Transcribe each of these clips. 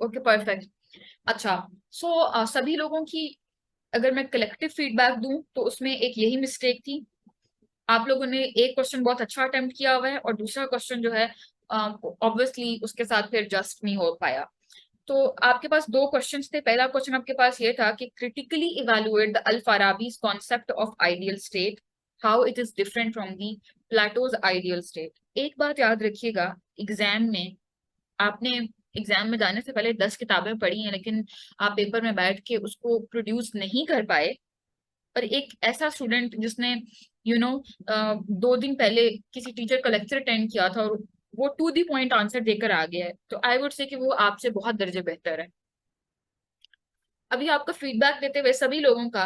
Okay perfect. अच्छा, सो सभी लोगों की अगर मैं कलेक्टिव फीडबैक दूं तो उसमें एक यही मिस्टेक थी। आप लोगों ने एक क्वेश्चन बहुत अच्छा अटेम्प्ट किया हुआ है और दूसरा क्वेश्चन जो है ऑब्वियसली उसके साथ फिर जस्ट नहीं हो पाया। तो आपके पास दो क्वेश्चंस थे। पहला क्वेश्चन आपके पास ये था कि critically evaluate the al Farabi's concept of ideal state, how it is different from the Plato's ideal state. एक बात याद रखिएगा, एग्जाम में आपने एग्जाम में जाने से पहले 10 किताबें पढ़ी हैं, लेकिन आप पेपर में बैठ के उसको प्रोड्यूस नहीं कर पाए। पर एक ऐसा स्टूडेंट जिसने यू नो 2 दिन पहले किसी टीचर का लेक्चर अटेंड किया था और वो टू दी पॉइंट आंसर देकर आ गया है, तो आई वुड से कि वो आपसे बहुत दर्जे बेहतर है। अभी आपका फीडबैक देते हुए सभी लोगों का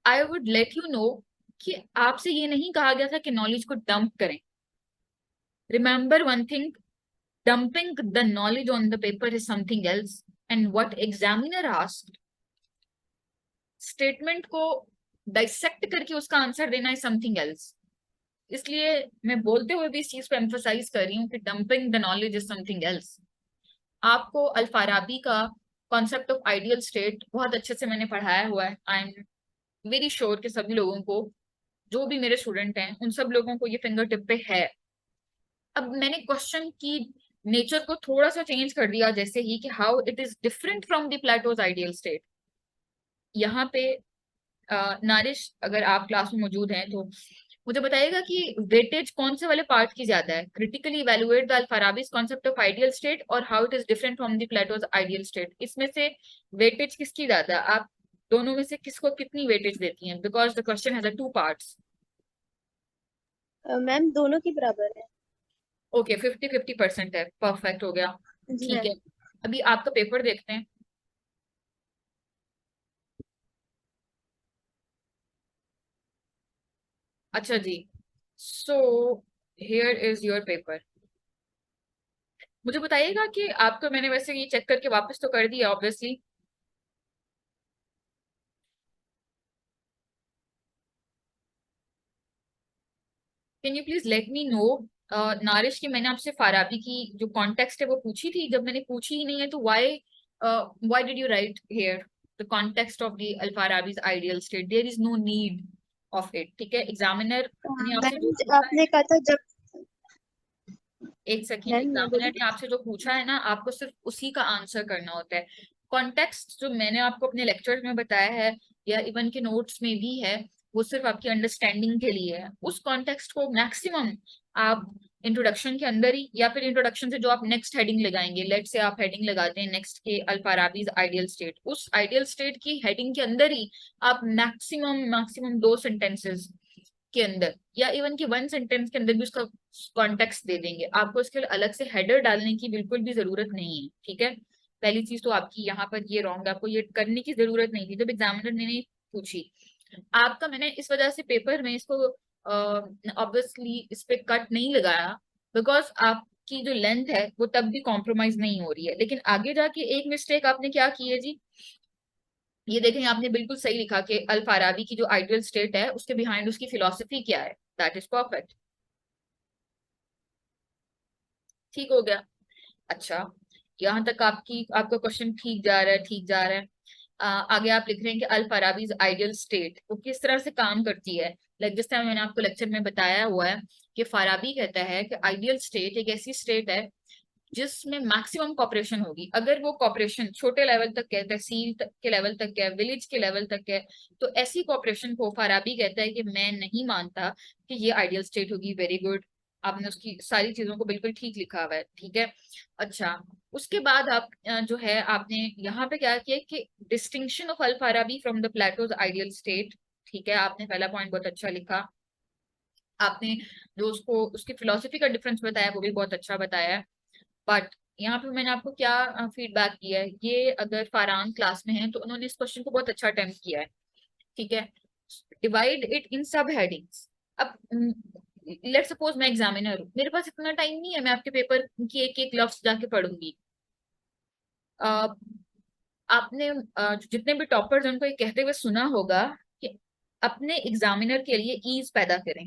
I would let you know कि आपसे ये नहीं कहा गया था कि नॉलेज को डंप करें। Remember one thing, dumping the knowledge on the paper is something else, and what examiner asked, statement को डाइसेक्ट करके उसका आंसर देना is something else। इसलिए मैं बोलते हुए भी इस चीज को एम्फोसाइज कर रही हूँ कि dumping the knowledge is something else. आपको अल फाराबी का कॉन्सेप्ट ऑफ आइडियल स्टेट बहुत अच्छे से मैंने पढ़ाया हुआ है। आई एम वेरी श्योर कि सभी लोगों को, जो भी मेरे स्टूडेंट हैं उन सब लोगों को ये फिंगर टिप पे है। अब मैंने क्वेश्चन की नेचर को थोड़ा सा चेंज कर दिया, जैसे ही कि how it is different from the Plato's ideal state. यहाँ पे नारिश, अगर आप क्लास में मौजूद हैं तो मुझे बताइएगा कि वेटेज कौन से वाले पार्ट की ज्यादा है, critically evaluate the al-Farabi's concept of ideal state और how it is different from the Plato's ideal state. इसमें से वेटेज किसकी ज्यादा है? आप दोनों में से किसको कितनी वेटेज देती हैं? Because the question has a 2 parts. Ma'am दोनों की बराबर है। ओके, 50-50% है। परफेक्ट हो गया। जी ठीक है, मैम। अभी आपका पेपर देखते हैं। अच्छा जी, so here is your paper. मुझे बताइएगा कि आपको, मैंने वैसे ये चेक करके वापस तो कर दिया obviously. Can you please let me know नारिश, की मैंने आपसे फाराबी की जो कॉन्टेक्स्ट है वो पूछी थी? जब मैंने पूछी ही नहीं है तो why did you write here the context of the al Farabi's ideal state? There is no need of it. ठीक है, एग्जामिनर ने आपसे जो मैम पूछा है, आपने कहा था जब। एक सेकेंड, मैम मैं एग्जामिनर बोलूँ। ने आपसे जो पूछा है ना, आपको सिर्फ उसी का आंसर करना होता है। कॉन्टेक्स्ट जो मैंने आपको अपने लेक्चर में बताया है या इवन के नोट्स में भी है, वो सिर्फ आपकी अंडरस्टैंडिंग के लिए है। उस कॉन्टेक्स्ट को मैक्सिमम आप इंट्रोडक्शन के अंदर ही, या फिर इंट्रोडक्शन से जो आप नेक्स्ट हेडिंग लगाएंगे, लेट से आप हेडिंग लगाते हैं नेक्स्ट के अल फाराबीज आइडियल स्टेट, उस आइडियल स्टेट की हेडिंग के अंदर ही आप मैक्सिमम मैक्सिमम 2 सेंटेंसेस के अंदर या इवन कि 1 सेंटेंस के अंदर भी उसका कॉन्टेक्स्ट दे देंगे। आपको इसके लिए अलग से हेडर डालने की बिल्कुल भी जरूरत नहीं है। ठीक है, पहली चीज तो आपकी यहाँ पर ये रॉन्ग, आपको ये करने की जरूरत नहीं थी जब एग्जामिनर ने नहीं पूछी। आपका मैंने इस वजह से पेपर में इसको ऑब्वियसली इस पे कट नहीं लगाया, बिकॉज आपकी जो लेंथ है वो तब भी कॉम्प्रोमाइज नहीं हो रही है। लेकिन आगे जाके एक मिस्टेक आपने क्या की है जी, ये देखें, आपने बिल्कुल सही लिखा कि अल फाराबी की जो आइडियल स्टेट है उसके बिहाइंड उसकी फिलोसफी क्या है। That is perfect. ठीक हो गया। अच्छा, यहाँ तक आपका क्वेश्चन ठीक जा रहा है, ठीक जा रहा है। आगे आप लिख रहे हैं कि अल फराबीज आइडियल स्टेट वो किस तरह से काम करती है। लाइक जिस तरह मैंने आपको लेक्चर में बताया हुआ है कि फाराबी कहता है कि आइडियल स्टेट एक ऐसी स्टेट है जिसमें मैक्सिमम कॉपरेशन होगी। अगर वो कॉपरेशन छोटे लेवल तक है, तहसील तक के लेवल तक है, विलेज के लेवल तक है, तो ऐसी कॉपरेशन को फाराबी कहता है कि मैं नहीं मानता कि ये आइडियल स्टेट होगी। वेरी गुड, आपने उसकी सारी चीजों को बिल्कुल ठीक लिखा हुआ है। ठीक है। अच्छा, उसके बाद आप जो है आपने यहाँ पे क्या किया कि distinction of Al Farabi from the Plato's ideal state. ठीक है, आपने पहला पॉइंट बहुत अच्छा लिखा। आपने जो उसको उसकी फिलोसफी का डिफरेंस बताया वो भी बहुत अच्छा बताया है। बट यहाँ पे मैंने आपको क्या फीडबैक दिया है, ये अगर फारान क्लास में है तो उन्होंने इस क्वेश्चन को बहुत अच्छा अटेम्प्ट किया है। ठीक है, डिवाइड इट इन सब हेडिंग्स। अब लेट सपोज मैं एग्जामिनर हूँ, मेरे पास इतना टाइम नहीं है मैं आपके पेपर की एक एक लफ्ज जाके पढ़ूंगी। अ, आपने जितने भी टॉपर्स हैं उनको ये कहते हुए सुना होगा कि अपने एग्जामिनर के लिए ईज पैदा करें।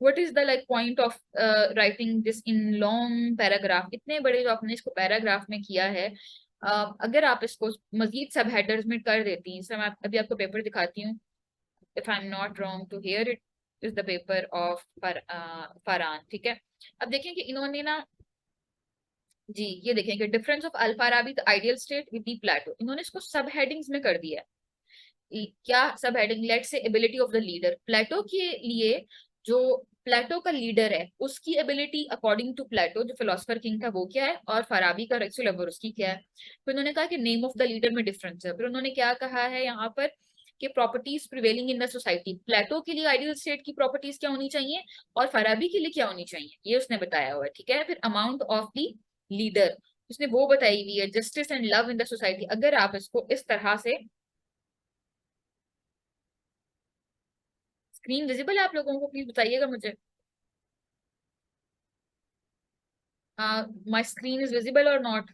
What is the like point of writing this in long paragraph? इतने बड़े जो आपने इसको पैराग्राफ में किया है, अगर आप इसको मजीद सब हेडर्स में कर देती हैं, मैं अभी आपको पेपर दिखाती हूँ। If I am not wrong to hear it is the paper of Farhan, ठीक है। अब देखें कि इन्होंने ना जी, ये देखें कि difference of Al Farabi the ideal state with the Plato, इन्होंने इसको सब हेडिंग्स में कर दिया है। क्या सब हेडिंग? लेट से एबिलिटी ऑफ द लीडर, प्लेटो के लिए जो प्लेटो का लीडर है उसकी एबिलिटी अकॉर्डिंग टू प्लेटो जो फिलोसफर किंग था वो क्या है, और फराबी का रेक्सो लवर उसकी क्या है। फिर उन्होंने कहा कि नेम ऑफ द लीडर में डिफरेंस है। फिर उन्होंने क्या कहा है यहाँ पर कि properties prevailing in the society, Plato के लिए आइडियल स्टेट की प्रॉपर्टीज क्या होनी चाहिए और फराबी के लिए क्या होनी चाहिए, ये उसने बताया हुआ है, ठीक है। फिर अमाउंट ऑफ द लीडर उसने वो बताई हुई है, justice and love in the society. अगर आप इसको इस तरह से, स्क्रीन विजिबल है आप लोगों को? प्लीज बताइएगा मुझे। माय स्क्रीन इज विजिबल और नॉट?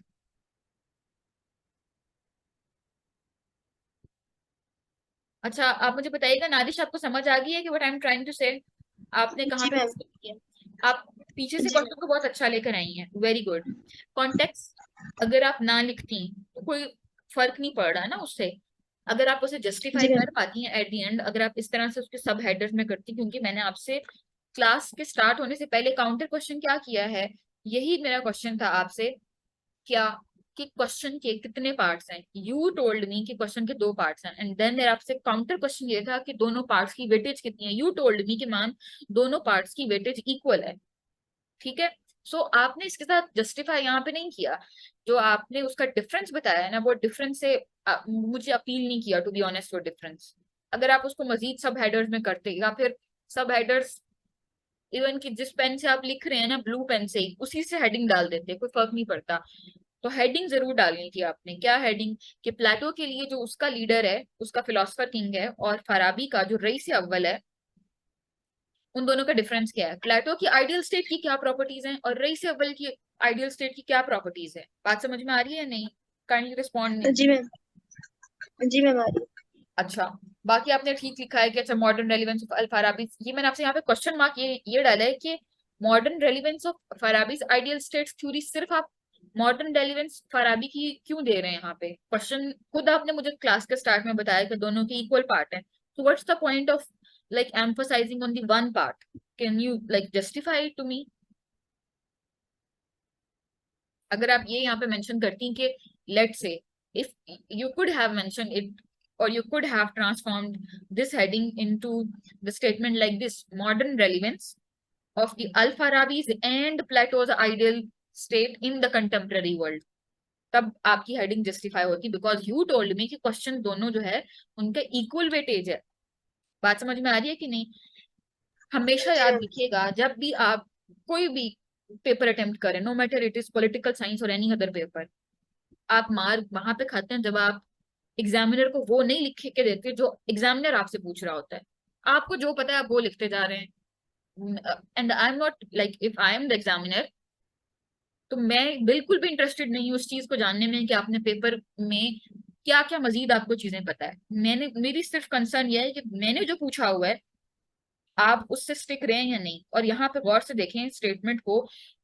अच्छा, आप मुझे बताइएगा नादिश, आपको समझ आ गई है कि what I am trying to say? आपने कहाँ जी पे मैम। मिस्टेक की है? आप पीछे से जी क्वेश्चन मैम। को बहुत अच्छा लेकर आई हैं, वेरी गुड। कॉन्टेक्स्ट अगर आप ना लिखती तो कोई फर्क नहीं पड़ रहा ना उससे। अगर आप उसे जस्टिफाई जी मैम। कर पाती हैं एट द एंड, अगर आप इस तरह से उसके सब हेडर्स में करती, क्योंकि मैंने आपसे क्लास के स्टार्ट होने से पहले काउंटर क्वेश्चन क्या किया है, यही मेरा क्वेश्चन था आपसे, क्या कि क्वेश्चन के कितने पार्ट्स हैं। यू टोल्ड मी कि क्वेश्चन के दो पार्ट्स हैं, एंड देन मेरा आपसे काउंटर क्वेश्चन ये था कि दोनों पार्ट्स की वेटेज कितनी है। यू टोल्ड मी कि मैम दोनों पार्ट्स की वेटेज इक्वल है, ठीक है। सो आपने इसके साथ जस्टिफाई यहाँ पे नहीं किया, जो आपने उसका डिफरेंस बताया है ना, वो डिफरेंस से मुझे अपील नहीं किया टू बी ऑनेस्ट वो डिफरेंस। अगर आप उसको मजीद सब हेडर्स में करते या फिर सब हेडर्स इवन कि जिस पेन से आप लिख रहे हैं ना, ब्लू पेन से ही उसी से हेडिंग डाल देते, कोई फर्क नहीं पड़ता। तो हेडिंग जरूर डालनी थी आपने। क्या हेडिंग? कि प्लेटो के लिए जो उसका लीडर है, उसका फिलोसफर किंग है, और फराबी का जो रईस अव्वल है, उन दोनों का डिफरेंस क्या है, प्लेटो की आइडियल स्टेट की क्या प्रॉपर्टीज हैं और रईस अव्वल की आइडियल स्टेट की क्या प्रॉपर्टीज है। बात समझ में आ रही है या नहीं? काइंडली रिस्पॉन्ड नहीं। जी मैम। जी मैम आ रही अच्छा, बाकी आपने ठीक लिखा है कि अच्छा modern relevance of Al Farabi, ये मैंने आपसे यहाँ पे क्वेश्चन मार्क ये डाला है कि modern relevance of Farabi's ideal state's theory, सिर्फ आप मॉडर्न रेलिवेंस फराबी की क्यों दे रहे हैं यहाँ पे क्वेश्चन? खुद आपने मुझे क्लास के स्टार्ट में बताया कि दोनों के इक्वल पार्ट है, तो what's the point of like emphasizing on the one part? Can you like justify to me? अगर आप ये यहाँ पे मेंशन करती कि लेट से, if you could have mention it or you could have transformed this heading into the statement like this: modern relevance of the Al-Farabi's and Plato's ideal state in the contemporary world, तब आपकी heading justify होती, because you told me कि question दोनों जो है उनका equal weightage है। बात समझ में आ रही है कि नहीं? हमेशा जी याद मैम। रखिएगा जब भी आप कोई भी पेपर अटेम्प्ट करें, no matter it is political science और एनी अदर पेपर, आप मार्क वहां पे खाते हैं जब आप एग्जामिनर को वो नहीं लिख के देते जो एग्जामिनर आपसे पूछ रहा होता है। आपको जो पता है आप वो लिखते जा रहे हैं, and I am not like, if I am the examiner तो मैं बिल्कुल भी इंटरेस्टेड नहीं हूँ उस चीज को जानने में कि आपने पेपर में क्या क्या मजीद आपको चीजें पता है। मैंने मेरी सिर्फ कंसर्न ये है कि मैंने जो पूछा हुआ है आप उससे स्टिक रहे हैं या नहीं। और यहाँ पे गौर से देखें स्टेटमेंट को,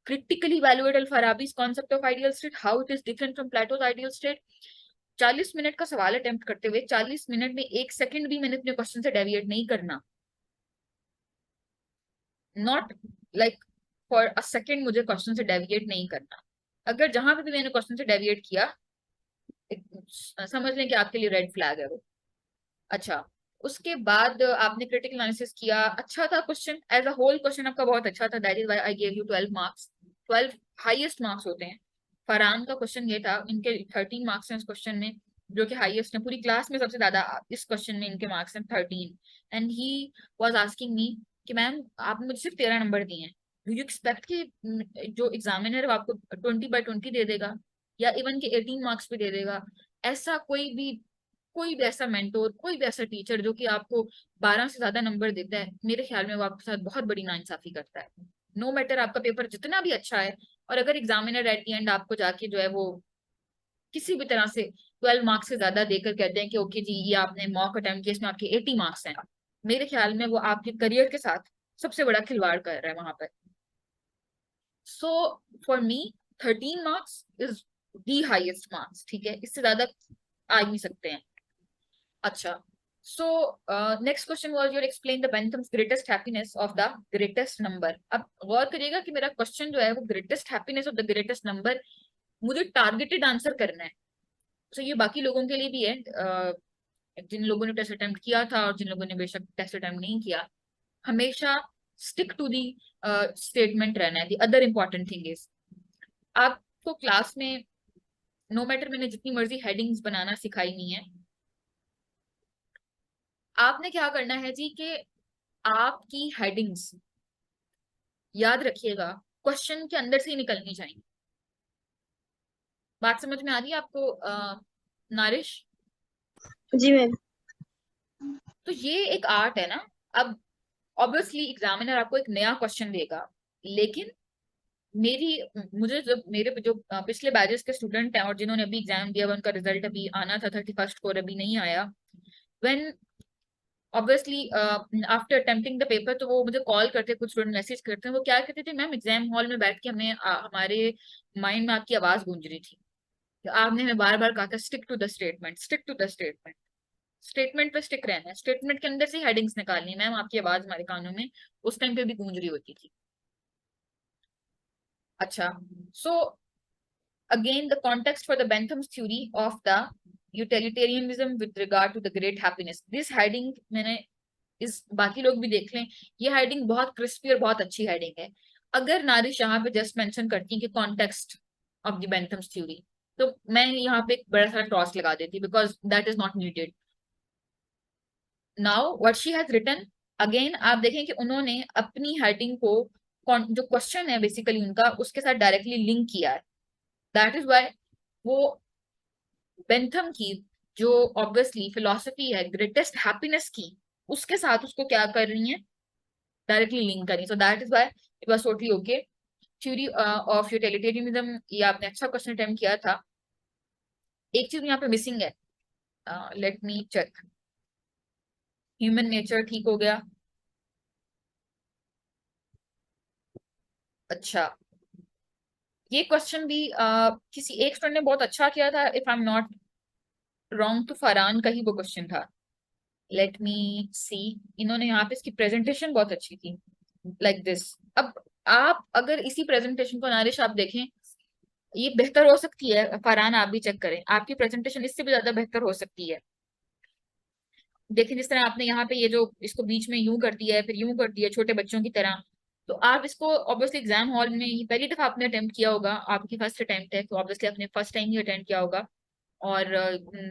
critically evaluate al Farabi's concept of ideal state, how it is different from Plato's ideal state. 40 minute का सवाल अटेम्प्ट करते हुए 40 मिनट में एक सेकंड भी मैंने अपने क्वेश्चन से डेविएट नहीं करना, not like for a second मुझे क्वेश्चन से डेविएट नहीं करना। अगर जहां पे भी मैंने क्वेश्चन से डेविएट किया, समझ लें कि आपके लिए रेड फ्लैग है वो। अच्छा, उसके बाद आपने क्रिटिकल एनालिसिस किया, अच्छा था question, as a whole question आपका बहुत अच्छा था, that is why I gave you 12 marks. 12 highest marks होते हैं। फरहान का क्वेश्चन ये था, इनके 13 मार्क्स हैं इस क्वेश्चन में, जो कि हाईएस्ट है पूरी क्लास में, सबसे ज्यादा इस क्वेश्चन में इनके मार्क्स हैं 13। And he was asking me कि मैम आपने मुझे सिर्फ 13 नंबर दिए हैं, डू यू एक्सपेक्ट कि जो एग्जामिनर है वो आपको 20/20 दे देगा या इवन के 18 मार्क्स भी दे देगा? ऐसा कोई भी ऐसा मेंटोर, कोई भी ऐसा टीचर जो कि आपको 12 से ज्यादा नंबर देता है, मेरे ख्याल में वो आपके साथ बहुत बड़ी नाइंसाफी करता है। नो मैटर आपका पेपर जितना भी अच्छा है, और अगर एग्जामिनर एट द एंड आपको जाके जो है वो किसी भी तरह से 12 मार्क्स से ज्यादा देकर कहते हैं कि ओके जी ये आपने मॉक अटेम्प्ट किया, इसमें आपके 80 मार्क्स हैं, मेरे ख्याल में वो आपके करियर के साथ सबसे बड़ा खिलवाड़ कर रहा है वहां पर। So for me 13 marks is the highest marks, ठीक है, इससे ज्यादा आ ही नहीं सकते हैं। अच्छा, so next question was your explain the Bentham's greatest happiness of the greatest number. अब गौर करिएगा कि मेरा क्वेश्चन जो है वो greatest happiness of the greatest number, मुझे टारगेटेड आंसर करना है। तो ये बाकी लोगों के लिए भी है, जिन लोगों ने टेस्ट अटेम्प्ट किया था और जिन लोगों ने बेशक टेस्ट अटेम्प्ट नहीं किया, हमेशा स्टिक टू दी स्टेटमेंट रहना है। The other important thing is, आपको क्लास में नो मैटर मैंने जितनी मर्जी हेडिंग्स बनाना सिखाई नहीं है, आपने क्या करना है जी कि आपकी हेडिंग्स याद रखिएगा क्वेश्चन के अंदर से ही निकलनी चाहिए। बात समझ में आ रही है आपको नारिश? जी मैम। तो ये एक आर्ट है ना। अब ऑब्वियसली एग्जामिनर आपको एक नया क्वेश्चन देगा, लेकिन मेरी मुझे जब मेरे जो पिछले बैचेस के स्टूडेंट हैं और जिन्होंने अभी एग्जाम दिया, उनका रिजल्ट अभी आना था 31st को और अभी नहीं आया, when obviously after attempting the paper, तो वो मुझे कॉल करते, कुछ स्टूडेंट मैसेज करते हैं, वो क्या कहते थे, मैम एग्जाम हॉल में बैठ के हमें हमारे माइंड में आपकी आवाज गूंज रही थी, तो आपने हमें बार बार कहा था stick to the statement, stick to the statement, statement पे स्टिक रहना है, स्टेटमेंट के अंदर से हेडिंग्स निकालनी है। मैम आपकी आवाज हमारे कानों में उस टाइम पे भी गूंज रही होती थी। अच्छा, सो again the context for the Bentham's theory of the utilitarianism with regard to the great happiness, this heading मैंने इस बाकी लोग भी देख लें, ये हेडिंग बहुत क्रिस्पी और बहुत अच्छी हेडिंग है। अगर नारिश यहाँ पे जस्ट मेंशन करती है कि कॉन्टेक्स्ट ऑफ द बेंथम्स थ्योरी, तो मैं यहाँ पे एक बड़ा सारा क्रॉस लगा देती, because that is not needed. Now what she has written, again आप देखें कि उन्होंने अपनी हेडिंग को जो क्वेश्चन है बेसिकली उनका, उसके साथ डायरेक्टली लिंक किया है। दैट इज वाई वो बेंथम की जो ऑब्वियसली फिलोसफी है ग्रेटेस्ट हैप्पीनेस की, उसके साथ उसको क्या कर रही है, डायरेक्टली लिंक करी। So that is why it was totally okay. Theory of utilitarianism, ये आपने अच्छा क्वेश्चन अटेम्प्ट किया था। एक चीज यहाँ पे मिसिंग है, let me check. Human nature ठीक हो गया। अच्छा, ये क्वेश्चन भी किसी एक स्टूडेंट ने बहुत अच्छा किया था, if I am not wrong, तो फरहान का ही वो क्वेश्चन था। लेट मी सी, इन्होंने यहाँ पे इसकी प्रेजेंटेशन बहुत अच्छी थी, लाइक दिस। अब आप अगर इसी प्रेजेंटेशन को नारिश आप देखें, ये बेहतर हो सकती है, फरहान आप भी चेक करें, आपकी प्रेजेंटेशन इससे भी ज्यादा बेहतर हो सकती है। देखें जिस तरह आपने यहाँ पे ये जो इसको बीच में यूं कर दिया है फिर यूं कर दिया छोटे बच्चों की तरह, तो आप इसको ऑब्वियसली एग्जाम हॉल में ही पहली दफा आपने अटेम्प्ट किया होगा, आपकी फर्स्ट अटेम्प्ट है, तो ऑब्वियसली आपने फर्स्ट टाइम ही अटेम्प्ट किया होगा। और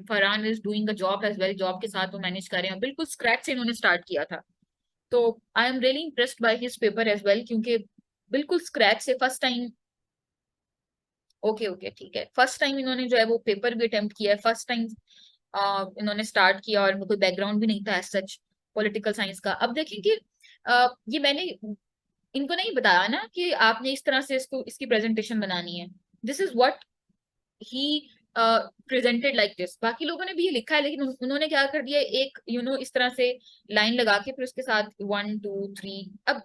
Farhan is doing a job as well, job के साथ वो मैनेज कर रहे हैं, बिल्कुल स्क्रैच से इन्होंने स्टार्ट किया था। तो I am really impressed by his paper as well, क्योंकि बिल्कुल स्क्रैच से फर्स्ट टाइम, ओके ओके ठीक है, फर्स्ट टाइम इन्होंने जो है वो पेपर भी अटेम्प्ट किया है, फर्स्ट टाइम इन्होंने स्टार्ट किया, और कोई बैकग्राउंड भी नहीं था एज सच पॉलिटिकल साइंस का। अब देखें कि ये मैंने इनको नहीं बताया ना कि आपने इस तरह से इसको इसकी प्रेजेंटेशन बनानी है, this is what he presented like this. बाकी लोगों ने भी ये लिखा है, लेकिन उन्होंने क्या कर दिया, एक इस तरह से लाइन लगा के फिर उसके साथ 1 2 3। अब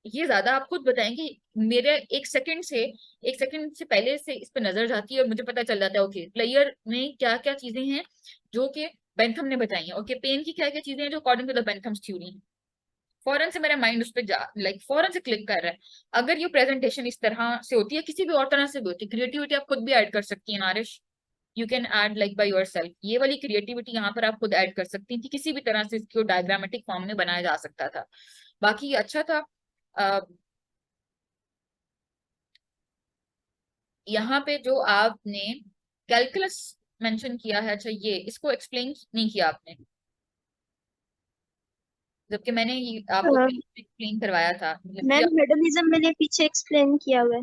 ये ज्यादा आप खुद बताएं कि मेरे एक सेकंड से पहले से इस पे नजर जाती है और मुझे पता चल जाता है ओके प्लेयर में क्या क्या चीजें हैं जो कि बेंथम ने बताई हैं, ओके पेन की क्या क्या चीजें हैं जो अकॉर्डिंग टू द बेंथम्स थ्योरी। फौरन से मेरा माइंड उस पर जा लाइक फौरन से क्लिक कर रहा है। अगर ये प्रेजेंटेशन इस तरह से होती है, किसी भी और तरह से भी होती है, क्रिएटिविटी आप खुद भी ऐड कर सकती हैं नारिश, you can add like by yourself, ये वाली क्रिएटिविटी यहाँ पर आप खुद ऐड कर सकती थी, किसी भी तरह से इसको डायग्रामेटिक फॉर्म में बनाया जा सकता था। बाकी ये अच्छा था। यहाँ पे जो आपने कैलकुलस मेंशन किया है, अच्छा ये इसको एक्सप्लेन नहीं किया आपने, जबकि मैंने ये आपको एक्सप्लेन करवाया था, मतलब कि मैम हेडोनिज्म मैंने पीछे एक्सप्लेन किया हुआ है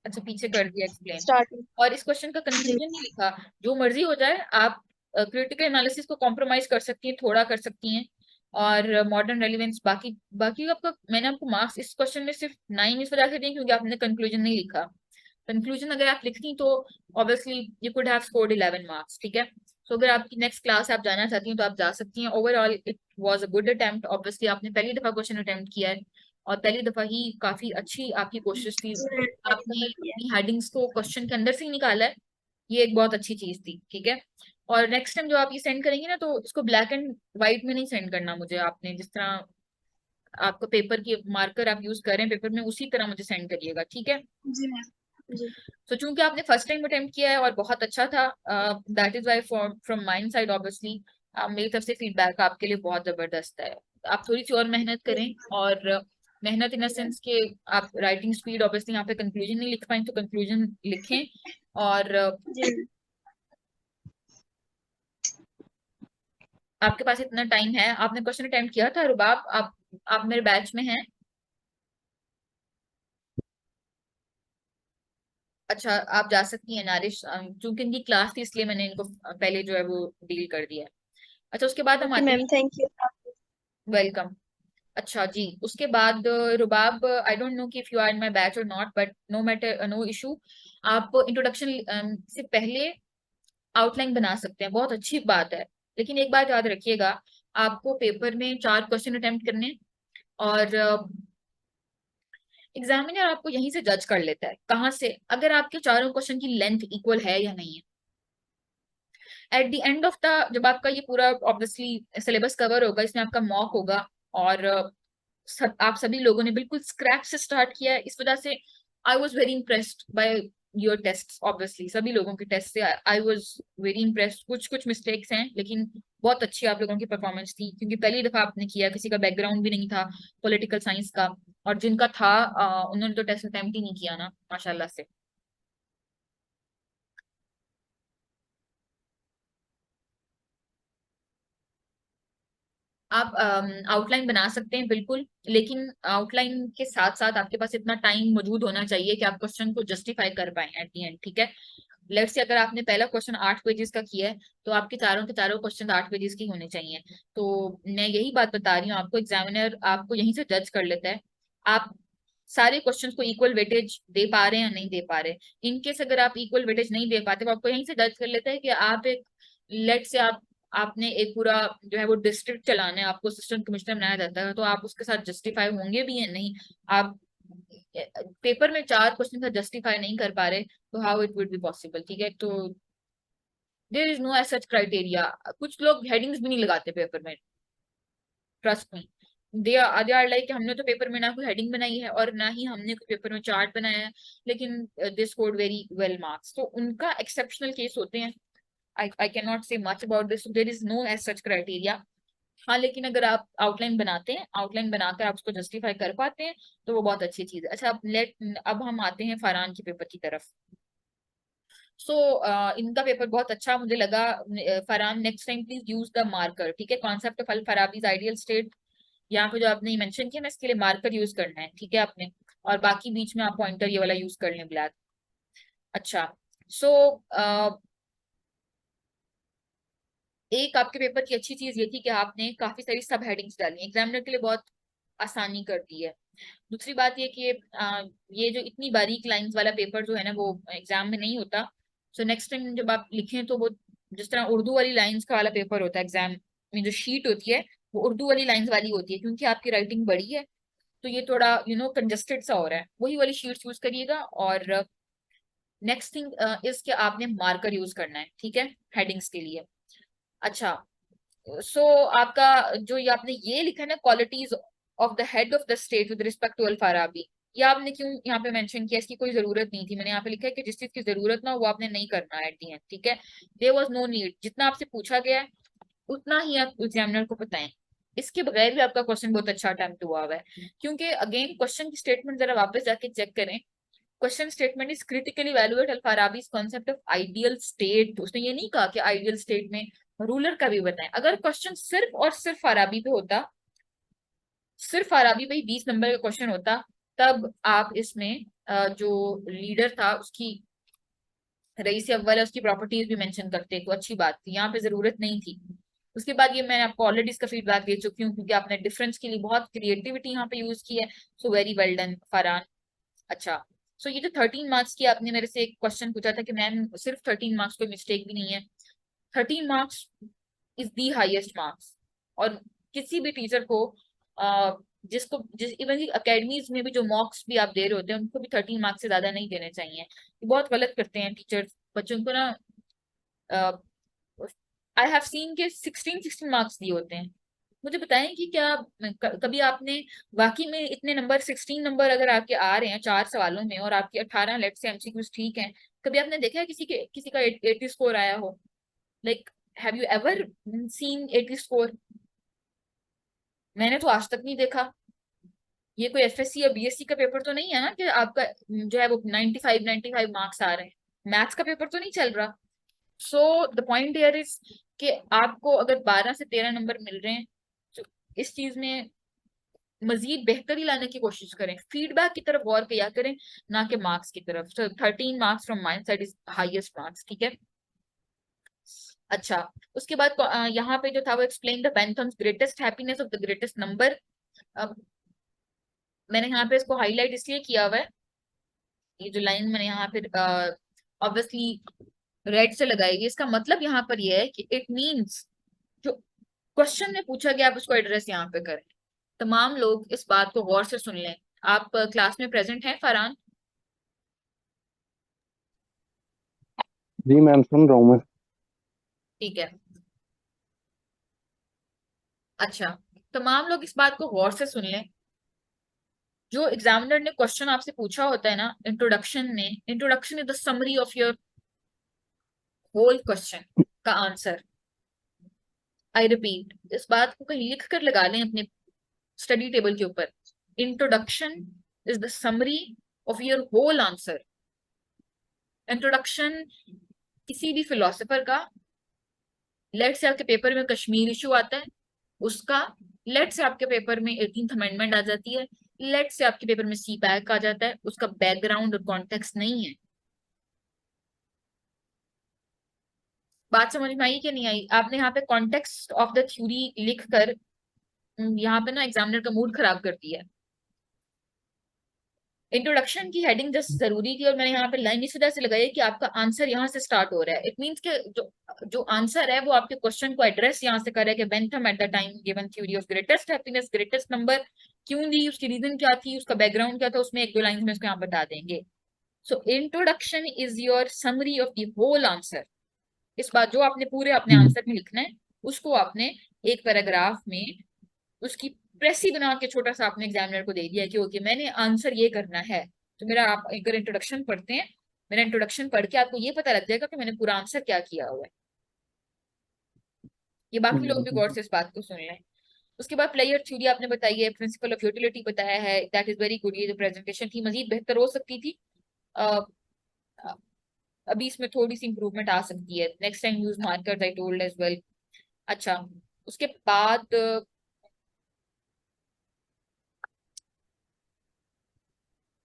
अच्छा पीछे कर दिया एक्सप्लेन। स्टार्टिंग। और इस क्वेश्चन का जी। कंक्लूजन नहीं लिखा, जो मर्जी हो जाए आप क्रिटिकल एनालिसिस को कॉम्प्रोमाइज कर सकती हैं, थोड़ा कर सकती हैं, और मॉडर्न रेलिवेंस बाकी बाकी आपका, मैंने आपको मार्क्स इस क्वेश्चन में सिर्फ 9 इस वजह से दिए क्योंकि आपने कंक्लूजन नहीं लिखा। कंक्लूजन अगर आप लिखती तो obviously you could have scored 11 marks, ठीक है। तो अगर आपकी नेक्स्ट क्लास आप जाना चाहती हैं तो आप जा सकती हैं। Overall it was a good attempt, obviously आपने पहली दफा क्वेश्चन अटेम्प्ट किया है और पहली दफा ही काफी अच्छी आपकी कोशिश थी, आपने अपनी हेडिंग्स को क्वेश्चन के अंदर से ही निकाला है। ये एक बहुत अच्छी चीज थी, ठीक है। और नेक्स्ट टाइम जो आप ये सेंड करेंगे ना, तो इसको ब्लैक एंड व्हाइट में नहीं सेंड करना मुझे, आपने जिस तरह आपको पेपर की मार्कर आप यूज कर रहे हैं पेपर में, उसी तरह मुझे सेंड करिएगा, ठीक है। जी मैम। जी। तो चूंकि आपने फर्स्ट टाइम अटेम्प्ट किया है और बहुत अच्छा था, that is why from mind side obviously मेरी तरफ से फीडबैक आपके लिए बहुत जबरदस्त है। आप थोड़ी सी और मेहनत करें, और मेहनत इन द सेंस के आप राइटिंग स्पीड, ऑब्वियसली यहाँ पे कंक्लूजन नहीं लिख पाए तो कंक्लूजन लिखें। और जी। आपके पास इतना टाइम है, आपने क्वेश्चन अटेम्प्ट किया था रुबाब, आप मेरे बैच में हैं? अच्छा, आप जा सकती हैं नारिश, चूंकि इनकी क्लास थी इसलिए मैंने इनको पहले जो है वो डील कर दिया है। अच्छा, उसके बाद हम ओके आते मैम, हैं। Thank you. वेलकम। अच्छा जी, उसके बाद रुबाब, आई डोंट नो कि if you are in my batch और not, but no matter, no issue. आप इंट्रोडक्शन से पहले आउटलाइन बना सकते हैं, बहुत अच्छी बात है। लेकिन एक बात याद रखिएगा, आपको पेपर में 4 क्वेश्चन अटेम्प्ट करने, और एग्जामिनर आपको यहीं से जज कर लेता है, कहाँ से, अगर आपके चारों क्वेश्चन की लेंथ इक्वल है या नहीं है। Eight the end of the, जब आपका ये पूरा ऑब्वियसली सिलेबस कवर होगा, इसमें आपका मॉक होगा, और आप सभी लोगों ने बिल्कुल स्क्रैच से स्टार्ट किया है, इस वजह से I was very impressed by your test. Obviously सभी लोगों के टेस्ट से आई वॉज वेरी इम्प्रेस्ड। कुछ कुछ मिस्टेक्स हैं, लेकिन बहुत अच्छी आप लोगों की परफॉर्मेंस थी, क्योंकि पहली दफा आपने किया, किसी का बैकग्राउंड भी नहीं था पॉलिटिकल साइंस का, और जिनका था उन्होंने तो टेस्ट अटेम्प्ट ही नहीं किया ना, माशाल्लाह से। आप आउटलाइन बना सकते हैं बिल्कुल, लेकिन आउटलाइन के साथ साथ आपके पास इतना टाइम मौजूद होना चाहिए कि आप क्वेश्चन को जस्टिफाई कर पाए एट दी एंड, ठीक है। लेट्स से अगर आपने पहला क्वेश्चन 8 पेजेस का किया है, तो आपके चारों के चारों क्वेश्चन 8 पेजेस के होने चाहिए। तो मैं यही बात बता रही हूँ आपको, एग्जामिनर आपको यहीं से जज कर लेता है, आप सारे क्वेश्चंस को इक्वल वेटेज दे पा रहे हैं या नहीं दे पा रहे। इनकेस अगर आप इक्वल वेटेज नहीं दे पाते, तो आपको यहीं से जज कर लेता है कि आप एक, लेट से आपने एक पूरा जो है वो डिस्ट्रिक्ट चलाना है, आपको असिस्टेंट कमिश्नर बनाया जाता है, तो आप उसके साथ जस्टिफाई होंगे भी या नहीं। आप पेपर में 4 क्वेश्चन का जस्टिफाई नहीं कर पा रहे, तो how it would be possible, ठीक है। तो there is no as such criteria. कुछ लोग हेडिंग्स भी नहीं लगाते पेपर में, ट्रस्ट में। दे आर लाइक, हमने तो पेपर में ना कोई हेडिंग बनाई है और ना ही हमने कोई पेपर में चार्ट बनाया है, लेकिन they scored very well marks. तो उनका एक्सेप्शनल केस होते हैं। I can not say much about this, there is no as such criteria. हाँ, लेकिन अगर आप आउटलाइन बनाते हैं, आउटलाइन बनाकर आप उसको जस्टिफाई कर पाते हैं, तो वो बहुत अच्छी चीज है। अच्छा, अब हम आते हैं फरहान के पेपर की तरफ। सो इनका पेपर बहुत अच्छा मुझे लगा। Farhan, next time please use the marker, ठीक है। Concept of al Farabi's ideal state, यहाँ पे जो आपने मेंशन किया ना, इसके लिए मार्कर यूज करना है, ठीक है आपने। और बाकी बीच में आप पॉइंटर ये वाला यूज कर लें, ब्लैक। अच्छा, सो एक आपके पेपर की अच्छी चीज ये थी कि आपने काफी सारी सब हेडिंग्स डाली, एग्जामिनर के लिए बहुत आसानी कर दी है। दूसरी बात ये कि ये जो इतनी बारीक लाइंस वाला पेपर जो है ना, वो एग्जाम में नहीं होता। सो नेक्स्ट टाइम जब आप लिखें, तो वो जिस तरह उर्दू वाली लाइंस का वाला पेपर होता है एग्जाम में, जो शीट होती है वो उर्दू वाली लाइंस वाली होती है, क्योंकि आपकी राइटिंग बड़ी है, तो ये थोड़ा कंजस्टेड सा हो रहा है। वही वाली शीट्स यूज करिएगा। और नेक्स्ट थिंग इज कि आपने मार्कर यूज करना है, ठीक है, हेडिंग्स के लिए। अच्छा, सो आपका जो ये आपने ये लिखा है ना, qualities of the head of the state with respect to Al Farabi, ये आपने क्यों यहाँ पे मेंशन किया? इसकी कोई जरूरत नहीं थी। मैंने यहाँ पे लिखा है कि जिस चीज की जरूरत ना हो, वो आपने नहीं करना है एट दी एंड, ठीक है। देयर वाज नो नीड, जितना आपसे पूछा गया है उतना ही आप एग्जामिनर को बताएं। इसके बगैर भी आपका क्वेश्चन बहुत अच्छा अटेम्प्ट हुआ हुआ है, क्योंकि अगेन क्वेश्चन की स्टेटमेंट जरा वापस जाके चेक करें। Question statement is critically valuate al Farabi's concept of ideal state. उसने ये नहीं कहा कि आइडियल स्टेट में रूलर का भी बताएं। अगर क्वेश्चन सिर्फ और सिर्फ फाराबी पे होता, सिर्फ फाराबी पे ही 20 नंबर का क्वेश्चन होता, तब आप इसमें जो लीडर था उसकी, रईस अव्वल है, उसकी प्रॉपर्टीज भी मेंशन करते तो अच्छी बात थी, यहाँ पे जरूरत नहीं थी। उसके बाद ये मैं आपको ऑलरेडी इसका फीडबैक दे चुकी हूँ, क्योंकि आपने डिफरेंस के लिए बहुत क्रिएटिविटी यहाँ पे यूज की है। So very well done Farhan. अच्छा, सो ये जो 13 मार्क्स की आपने मेरे से एक क्वेश्चन पूछा था कि मैम सिर्फ 13 मार्क्स, कोई मिस्टेक भी नहीं है। 13 marks is the highest marks, और किसी भी टीचर को जिस इवन की अकेडमीज में भी जो मॉक्स भी आप दे रहे होते हैं उनको भी 13 मार्क्स से ज्यादा नहीं देने चाहिए। ये बहुत गलत करते हैं टीचर्स बच्चों को ना। आई हैव सीन के 16 मार्क्स दिए होते हैं। मुझे बताएं कि क्या कभी आपने वाकई में इतने नंबर 16 नंबर अगर आपके आ रहे हैं 4 सवालों में और आपकी 18 लेट से एमसीक्यूज ठीक हैं, कभी आपने देखा है किसी का 80 स्कोर आया हो? Like have you ever seen 80 score? मैंने तो आज तक नहीं देखा। ये कोई एफएससी या बीएससी का पेपर तो नहीं है ना कि आपका जो है वो 95 मार्क्स आ रहे हैं। मैथ्स का पेपर तो नहीं चल रहा। So the point here is कि आपको अगर 12 से 13 नंबर मिल रहे हैं तो इस चीज में मजीद बेहतरी लाने की कोशिश करें, फीडबैक की तरफ गौर किया करें, ना कि मार्क्स की तरफ। तो 13 marks from my side is highest marks, ठीक है। अच्छा, उसके बाद यहाँ पे जो था वो explain the Bentham's greatest happiness of the greatest number. अब मैंने यहाँ पे इसको हाईलाइट इसलिए किया हुआ है, ये जो लाइन मैंने यहाँ पे ऑब्वियसली रेड से लगाई है, इसका मतलब यहाँ पर ये है कि इट मीन्स जो क्वेश्चन में पूछा गया आप उसको एड्रेस यहाँ पे करें। तमाम लोग इस बात को गौर से सुन लें। आप क्लास में प्रेजेंट हैं फरहान? जी मैम, सुन रहा हूँ मैं। ठीक है। अच्छा, तमाम लोग इस बात को गौर से सुन लें। जो एग्जामिनर ने क्वेश्चन आपसे पूछा होता है ना इंट्रोडक्शन में, introduction is the summary of your whole question का आंसर। आई रिपीट, इस बात को कहीं लिख कर लगा लें अपने स्टडी टेबल के ऊपर। Introduction is the summary of your whole answer. Introduction किसी भी फिलोसोफर का, लेट से आपके पेपर में कश्मीर इशू आता है उसका, लेट से आपके पेपर में 18th अमेंडमेंट आ जाती है, लेट से आपके पेपर में सी पैक आ जाता है, उसका बैकग्राउंड और कॉन्टेक्स्ट नहीं है। बात समझ में आई कि नहीं आई? आपने यहाँ पे कॉन्टेक्स्ट ऑफ द थ्योरी लिख कर यहाँ पे ना एग्जामिनर का मूड खराब कर दिया है। इंट्रोडक्शन की हेडिंग जस्ट जरूरी थी और मैंने यहाँ पे लाइन इस वजह से लगाई है कि आपका आंसर यहाँ से स्टार्ट हो रहा है। इट मीन्स के जो आंसर है वो आपके क्वेश्चन को एड्रेस यहाँ से कर रहा है कि Bentham at the time given theory of greatest happiness, greatest number क्यों दी, उसकी रीजन क्या थी, उसका बैकग्राउंड क्या था, उसमें 1-2 लाइन में उसको यहाँ बता देंगे। So introduction is your summary of the whole answer. इस बात जो आपने पूरे अपने आंसर में लिखना है उसको आपने एक पैराग्राफ में उसकी प्रेसी बना के छोटा सा आपने एग्जामिनर को दे दिया कि ओके मैंने आंसर ये करना है। तो मेरा आप अगर इंट्रोडक्शन पढ़ते हैं, मेरा इंट्रोडक्शन पढ़ के आपको ये पता लग जाएगा कि मैंने पूरा आंसर क्या किया हुआ है। ये बाकी लोग भी गौर से इस बात को सुन लें। उसके बाद प्लेयर थ्योरी आपने बताई है, प्रिंसिपल ऑफ यूटिलिटी बताया है, दैट इज वेरी गुड। ये जो प्रेजेंटेशन थी मजीद बेहतर हो सकती थी। अ, अभी इसमें थोड़ी सी इंप्रूवमेंट आ सकती है। Next time use markers I told as well. अच्छा, उसके बाद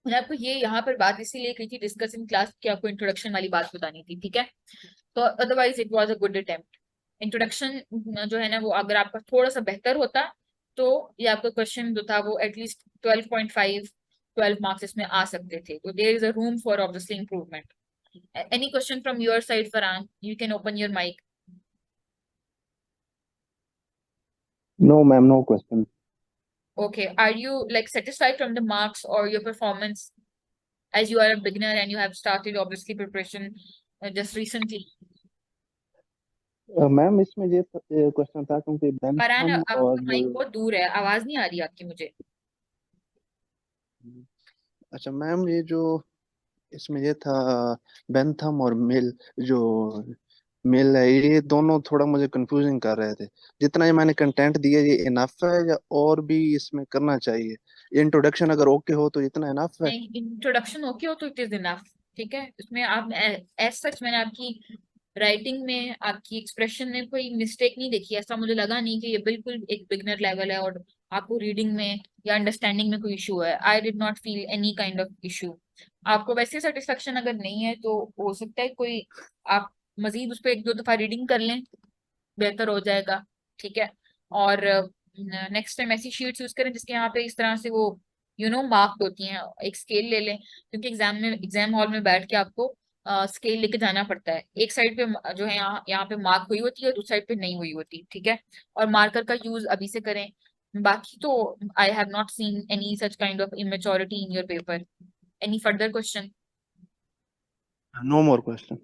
मैंने आपको ये यहाँ पर बात इसीलिए की थी डिस्कस इन क्लास की, आपको इंट्रोडक्शन वाली बात बतानी थी, ठीक है। तो otherwise it was a good attempt. Introduction जो है ना वो अगर आपका थोड़ा सा बेहतर होता तो ये आपका क्वेश्चन जो था वो एटलीस्ट 12.5 12 मार्क्स इसमें आ सकते थे। तो there is a room for obviously improvement. Any question from your side Farhan? You can open your mic. No ma'am, no question. Okay, are you like satisfied from the marks or your performance as you are a beginner and you have started obviously preparation just recently? Ma'am इसमें ये question था क्योंकि Farhan Bentham और आपका mic बहुत दूर है, आवाज नहीं आ रही आपकी मुझे। अच्छा मैम, ये जो इसमें ये था बेंथम और मिल, जो मिल है, ये दोनों थोड़ा मुझे कंफ्यूजिंग कर रहे थे। जितना ये मैंने कंटेंट दिया ये इनफ है या और भी इसमें करना चाहिए? इंट्रोडक्शन अगर ओके हो तो इतना इनफ है? नहीं, इंट्रोडक्शन ओके हो तो इट इज इनफ, ठीक है। इसमें आप एज सच मैंने आपकी राइटिंग में आपकी एक्सप्रेशन में कोई मिस्टेक नहीं देखी। ऐसा मुझे लगा नहीं कि ये बिल्कुल एक बिगनर लेवल है और आपको रीडिंग में या अंडरस्टैंडिंग में कोई इशू है। I did not feel any kind of issue. आपको वैसे सेटिस्फेक्शन अगर नहीं है तो हो सकता है कोई आप मजीद उस पर 1-2 दफा रीडिंग कर लें, बेहतर हो जाएगा, ठीक है। और नेक्स्ट टाइम ऐसी शीट्स यूज करें जिसके यहाँ पे इस तरह से वो मार्क्ड होती हैं। एक स्केल ले लें क्योंकि एग्जाम हॉल में बैठ के आपको स्केल लेके जाना पड़ता है। एक साइड पे जो है यहाँ यहाँ पे मार्क हुई होती है, दूसरी साइड पे नहीं हुई होती, ठीक है। और मार्कर का यूज अभी से करें। बाकी तो I have not seen any such kind of immaturity in your paper. Any further question? No more question.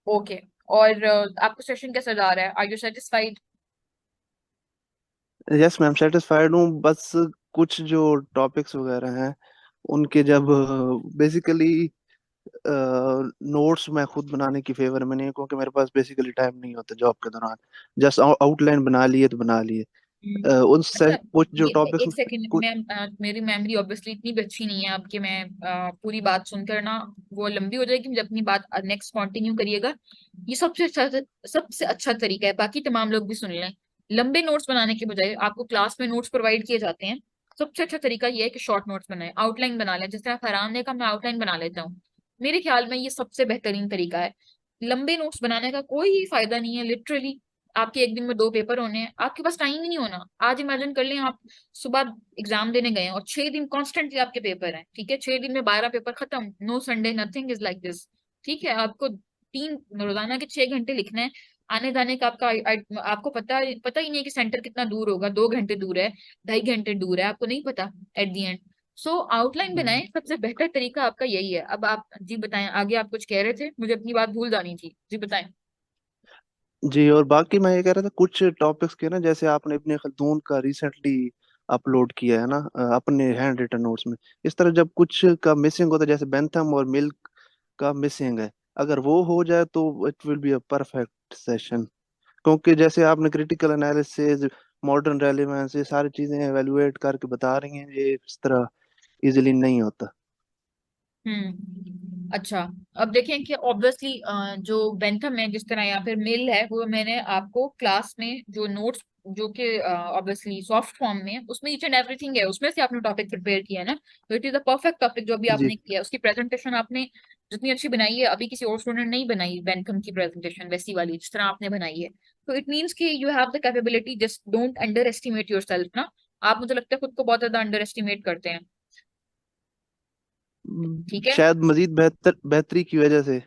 Okay. और आपको सेशन कैसा जा रहा है? Are you satisfied? Yes ma'am, satisfied हूँ. बस कुछ जो टॉपिक्स वगैरह हैं उनके जब बेसिकली नोट्स मैं खुद बनाने की फेवर में नहीं हूं, क्योंकि मेरे पास बेसिकली टाइम नहीं होता जॉब के दौरान. जस्ट आउटलाइन बना लिए तो बना लिए. उनसे अच्छा, कुछ जो ये टॉपिक्स एक सेकंड. कुछ. मैं मेरी मेमोरी ऑब्वियसली इतनी भी अच्छी नहीं है आपकी. मैं पूरी बात सुनकर ना वो लंबी हो जाएगी. मुझे अपनी बात नेक्स्ट कंटिन्यू करिएगा. ये सबसे अच्छा तरीका है. बाकी तमाम लोग भी सुन लें. लंबे नोट्स बनाने के बजाय आपको क्लास में नोट्स प्रोवाइड किए जाते हैं. सबसे अच्छा तरीका ये है कि शॉर्ट नोट्स बनाएं, आउटलाइन बना लें. जिस तरह फरहान ने कहा मैं आउटलाइन बना लेता हूँ. मेरे ख्याल में ये सबसे बेहतरीन तरीका है. लंबे नोट्स बनाने का कोई फायदा नहीं है लिटरली. आपके एक दिन में 2 पेपर होने हैं, आपके पास टाइम ही नहीं होना. आज इमेजिन कर लें आप सुबह एग्जाम देने गए हैं और 6 दिन कॉन्स्टेंटली आपके पेपर हैं. ठीक है, 6 दिन में 12 पेपर खत्म. No Sunday, nothing is like this. ठीक है, आपको 3 रोजाना के 6 घंटे लिखना है. आने जाने का आपको पता ही नहीं है कि सेंटर कितना दूर होगा. 2 घंटे दूर है, 2.5 घंटे दूर है, आपको नहीं पता at the and. So outline बनाएं. सबसे बेहतर तरीका आपका यही है. अब आप जी बताएं, आगे आप कुछ कह रहे थे, मुझे अपनी बात भूल जानी थी. जी बताएं. जी, और बाकी मैं ये कह रहा था कुछ टॉपिक्स के ना, जैसे आपने इब्ने खल्दून का रिसेंटली अपलोड किया है ना अपने हैंड रिटन नोट्स में. इस तरह जब कुछ का मिसिंग होता है, जैसे बेंथम और मिल्क का मिसिंग है, अगर वो हो जाए तो it will be a perfect session. क्योंकि जैसे आपने क्रिटिकल एनालिसिस, मॉडर्न रेलेवेंस, ये सारी चीजें एवेलुएट करके बता रही हैं, ये इस तरह इजीली नहीं होता. अच्छा. अब देखें कि ऑब्वियसली जो बेंथम है जिस तरह या फिर मिल है, वो मैंने आपको क्लास में जो नोट्स जो कि ऑब्वियसली सॉफ्ट फॉर्म में है, उसमें ईच एंड एवरीथिंग है. उसमें से आपने टॉपिक प्रिपेयर किया है ना, तो it is a perfect topic जो अभी जी. आपने किया. उसकी प्रेजेंटेशन आपने जितनी अच्छी बनाई है, अभी किसी और स्टूडेंट नहीं बनाई बेंथम की प्रेजेंटेशन वैसी वाली जिस तरह आपने बनाई है. तो इट मीन्स कि you have the capability. Just don't under estimate your self ना. आप मुझे लगता है खुद को बहुत ज्यादा अंडर एस्टिमेट करते हैं. ठीक है. शायद मजीद बेहतरी की वजह से.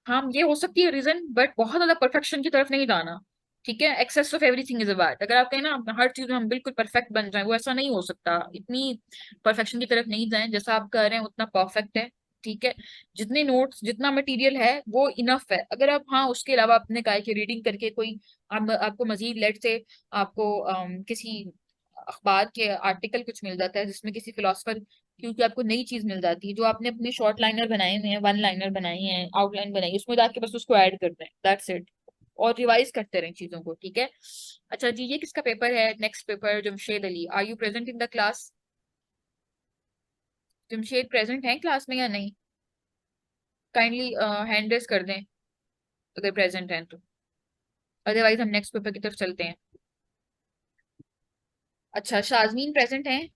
हाँ, ये हो सकती है रीजन, बट बहुत ज्यादा परफेक्शन की तरफ नहीं जाना. ठीक है, excess of everything is a bad. अगर आप कहें ना हर चीज में हम बिल्कुल परफेक्ट बन जाएं, वो ऐसा नहीं हो सकता. इतनी परफेक्शन की तरफ नहीं जाएं. जैसा आप कर रहे हैं उतना परफेक्ट है. ठीक है, जितने नोट्स जितना मटेरियल है वो इनफ है. अगर आप हाँ उसके अलावा अपने काय की रीडिंग करके कोई आपको मजीद लेट से आपको किसी अखबार के आर्टिकल कुछ मिल जाता है जिसमें किसी फिलोसफर, क्योंकि आपको नई चीज मिल जाती है जो आपने अपने शॉर्ट लाइनर बनाए हुए हैं, वन लाइनर बनाई है, आउटलाइन बनाई है, उसमें जाके बस उसको ऐड करते हैं, दैट्स इट. और रिवाइज करते रहें चीजों को. ठीक है. अच्छा जी, ये किसका पेपर है? Next paper Jamshed Ali. Are you present in the class? Jamshed present है क्लास में या नहीं? काइंडली हैंड रेस कर दें अगर प्रेजेंट हैं तो. अदरवाइज हम नेक्स्ट पेपर की तरफ चलते हैं. अच्छा, शाजमीन प्रेजेंट है.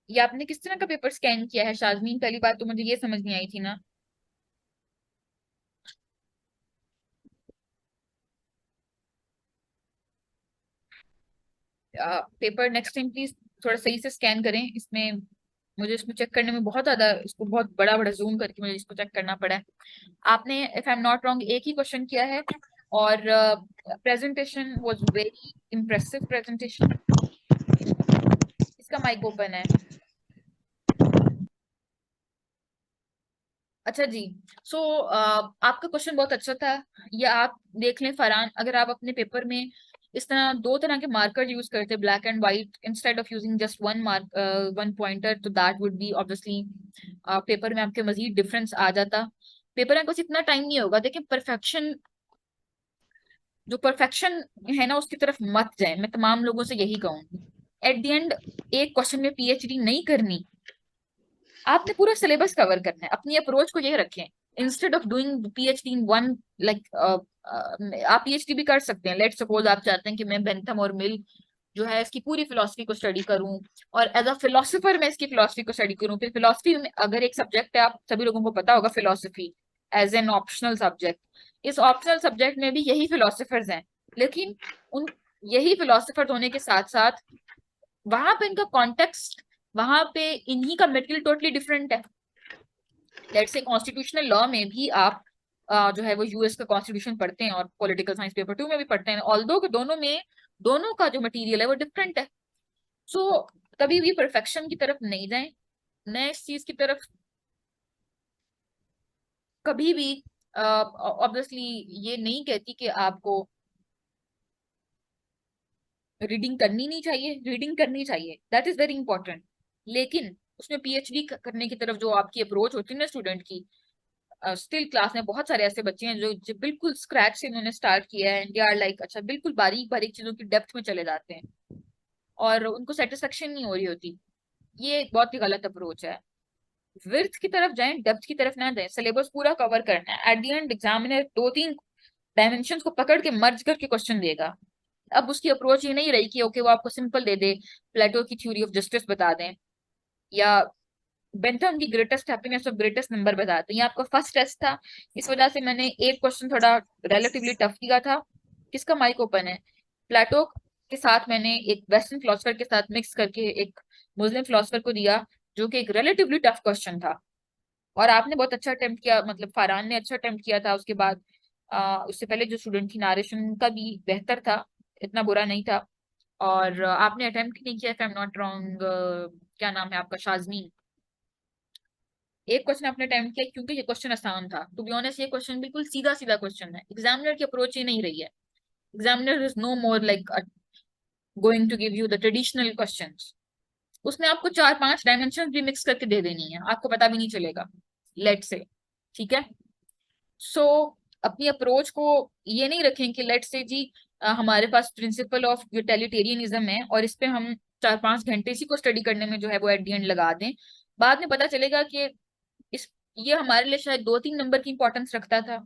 ये आपने किस तरह का पेपर स्कैन किया है शाजमीन? पहली बात तो मुझे ये समझ नहीं आई थी ना. पेपर नेक्स्ट टाइम प्लीज थोड़ा सही से स्कैन करें. इसमें मुझे इसमें चेक करने में बहुत ज्यादा, इसको बहुत बड़ा बड़ा जूम करके मुझे इसको चेक करना पड़ा है. आपने if I am not wrong एक ही क्वेश्चन किया है. और presentation was very impressive presentation. इसका माइक ओपन है. अच्छा जी. सो आपका क्वेश्चन बहुत अच्छा था. ये आप देख लें फरहान, अगर आप अपने पेपर में इस तरह 2 तरह के मार्कर यूज करते, black and white, instead of using just one pointer, तो that would be obviously paper में आपके मजीद डिफरेंस आ जाता. पेपर में कुछ इतना टाइम नहीं होगा. देखिए, परफेक्शन है ना, उसकी तरफ मत जाए. मैं तमाम लोगों से यही कहूंगी. एट द एंड एक क्वेश्चन में पीएचडी नहीं करनी. आपने पूरा सिलेबस कवर करना है. अपनी अप्रोच को ये रखें. Instead of doing PhD in one, like आप पीएचडी भी कर सकते हैं. लेट्स सपोज आप चाहते हैं कि मैं बेंथम और मिल जो है इसकी पूरी फिलोसफी को स्टडी करूं, और एज अ फिलोसफर मैं इसकी फिलोसफी को स्टडी करूं. फिर फिलोसफी में अगर एक सब्जेक्ट है, आप सभी लोगों को पता होगा, philosophy as an optional subject. इस ऑप्शनल सब्जेक्ट में भी यही फिलोसफर्स हैं, लेकिन उन यही फिलोसफर होने के साथ साथ वहां पे इनका कॉन्टेक्स्ट, वहां पे इन्हीं का मेटेरियल टोटली डिफरेंट है. लेट्स से कॉन्स्टिट्यूशनल लॉ में भी आप जो है वो यूएस का कॉन्स्टिट्यूशन पढ़ते हैं और पॉलिटिकल साइंस पेपर 2 में भी पढ़ते हैं, ऑल्दो कि दोनों का जो मटेरियल है वो डिफरेंट है. सो कभी भी परफेक्शन की तरफ नहीं जाएं। मैं इस चीज की तरफ कभी भी ऑब्वियसली ये नहीं कहती कि आपको रीडिंग करनी नहीं चाहिए, रीडिंग करनी चाहिए, दैट इज वेरी इंपॉर्टेंट। लेकिन उसमें पीएचडी करने की तरफ जो आपकी अप्रोच होती है ना स्टूडेंट की, स्टिल क्लास में बहुत सारे ऐसे बच्चे हैं जो बिल्कुल स्क्रैच से उन्होंने स्टार्ट किया है, दे आर लाइक अच्छा बिल्कुल बारीक बारीक चीजों की डेप्थ में चले जाते हैं और उनको सेटिस्फेक्शन नहीं हो रही होती। ये एक बहुत ही गलत अप्रोच है। विड्थ की तरफ जाएं, डेप्थ की तरफ ना जाएं। सिलेबस पूरा कवर करना है, एट द एंड एग्जामिनर दो तीन डायमेंशन को पकड़ के मर्ज करके क्वेश्चन देगा। अब उसकी अप्रोच ये नहीं रही कि ओके वो आपको सिंपल दे दे, प्लेटो की थ्योरी ऑफ जस्टिस बता दें या बेंथम की greatest happiness of greatest number बता दें। ये आपका फर्स्ट टेस्ट था, इस वजह से मैंने एक क्वेश्चन थोड़ा रिलेटिवली टफ दिया था। किसका माइक ओपन है? प्लेटो के साथ मैंने एक वेस्टर्न फिलोसफर के साथ मिक्स करके एक मुस्लिम फिलोसफर को दिया, जो कि एक रिलेटिवली टफ क्वेश्चन था। और आपने बहुत अच्छा अटेम्प्ट किया, मतलब फरहान ने अच्छा अटेम्प्ट किया था। उसके बाद उससे पहले जो स्टूडेंट थी नारेशन का भी बेहतर था, इतना बुरा नहीं था। और आपने अटेम्प्ट नहीं किया, if I am not wrong, क्या नाम है आपका, शाजमीन। एक क्वेश्चन आपने अटेम्प्ट किया क्योंकि ये क्वेश्चन आसान था। टू बी ऑनेस्ट ये क्वेश्चन बिल्कुल सीधा सीधा क्वेश्चन है, एग्जामिनर की अप्रोच ही नहीं रही है। Examiner is no more like going to give you the traditional questions. उसने आपको चार पांच डायमेंशन भी मिक्स करके दे देनी है, आपको पता भी नहीं चलेगा, लेट से। ठीक है, सो अपनी अप्रोच को ये नहीं रखें कि लेट से जी हमारे पास प्रिंसिपल ऑफ यूटिलिटेरियनिज्म है और इस पे हम 4-5 घंटे इसी को स्टडी करने में जो है वो एट दी एंड लगा दें। बाद में पता चलेगा कि इस ये हमारे लिए शायद 2-3 नंबर की इंपॉर्टेंस रखता था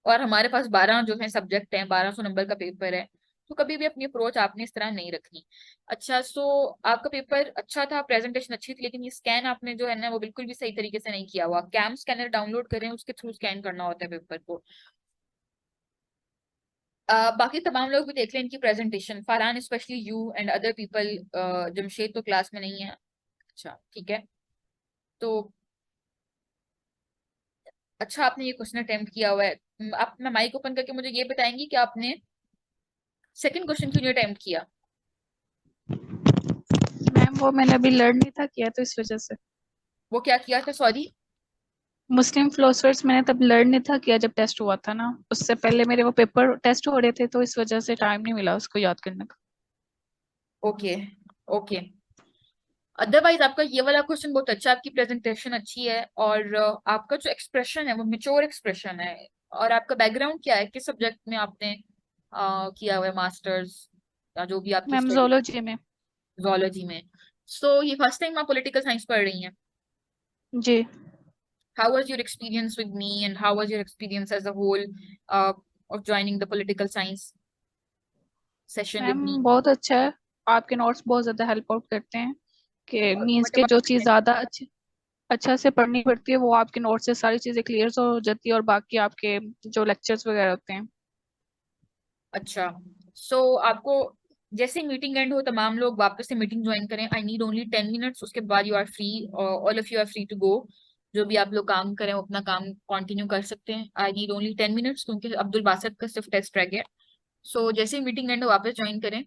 और हमारे पास 12 जो है सब्जेक्ट हैं, 1200 नंबर का पेपर है। तो कभी भी अपनी अप्रोच आपने इस तरह नहीं रखनी। अच्छा, सो आपका पेपर अच्छा था, प्रेजेंटेशन अच्छी थी, लेकिन ये स्कैन आपने जो है ना वो बिल्कुल भी सही तरीके से नहीं किया हुआ। कैम स्कैनर डाउनलोड करें, उसके थ्रू स्कैन करना होता है पेपर को। बाकी तमाम लोग भी देख लें इनकी presentation, Farhan specially, you and other people. Jamshed तो क्लास में नहीं है। अच्छा ठीक है, तो अच्छा आपने ये क्वेश्चन अटेम्प्ट किया हुआ है। आप अपना माइक ओपन करके मुझे ये बताएंगी कि आपने सेकंड क्वेश्चन क्यों नहीं अटेम्प्ट किया? मैम वो मैंने अभी लर्न नहीं था किया तो इस वजह से। वो क्या किया था, सॉरी? मुस्लिम फिलोसफर्स मैंने तब लर्न नहीं था किया जब टेस्ट हुआ था ना, उससे पहले मेरे वो पेपर टेस्ट हो रहे थे तो इस वजह से टाइम नहीं मिला उसको याद करने का। Okay okay. अदरवाइज आपका ये वाला क्वेश्चन बहुत अच्छा, आपकी प्रेजेंटेशन अच्छी है और आपका जो एक्सप्रेशन है वो मेच्योर एक्सप्रेशन है। और आपका बैकग्राउंड क्या है, किस सब्जेक्ट में आपने किया हुआ है मास्टर्स या जो भी आपकी मैम स्टडी? जोलॉजी में। जूलॉजी में। सो ये फर्स्ट टाइम आप पॉलिटिकल साइंस पढ़ रही हैं? जी How was your experience with me and how was your experience as a whole uh, of joining the political science session with ma'am me? बहुत अच्छा है, आपके नोट्स बहुत ज्यादा हेल्प आउट करते हैं कि मीन्स What के जो about चीज़ ज्यादा अच्छा से पढ़नी पड़ती है वो आपके नोट्स से सारी चीजें क्लियर हो जाती है और बाकी आपके जो लेक्चर्स वगैरह होते हैं। अच्छा, सो आपको जैसे मीटिंग एंड हो तमाम लोग वापस से मीटिंग ज्वाइन करें। आई नीड ओनली 10 मिनट्स, उसके बाद you are free, all of you are free to go. जो भी आप लोग काम करें वो अपना काम कंटिन्यू कर सकते हैं। आई नीड ओनली 10 मिनट्स क्योंकि अब्दुल बासित का सिर्फ टेस्ट रह गया। सो जैसे मीटिंग एंड हो वापस ज्वाइन करें।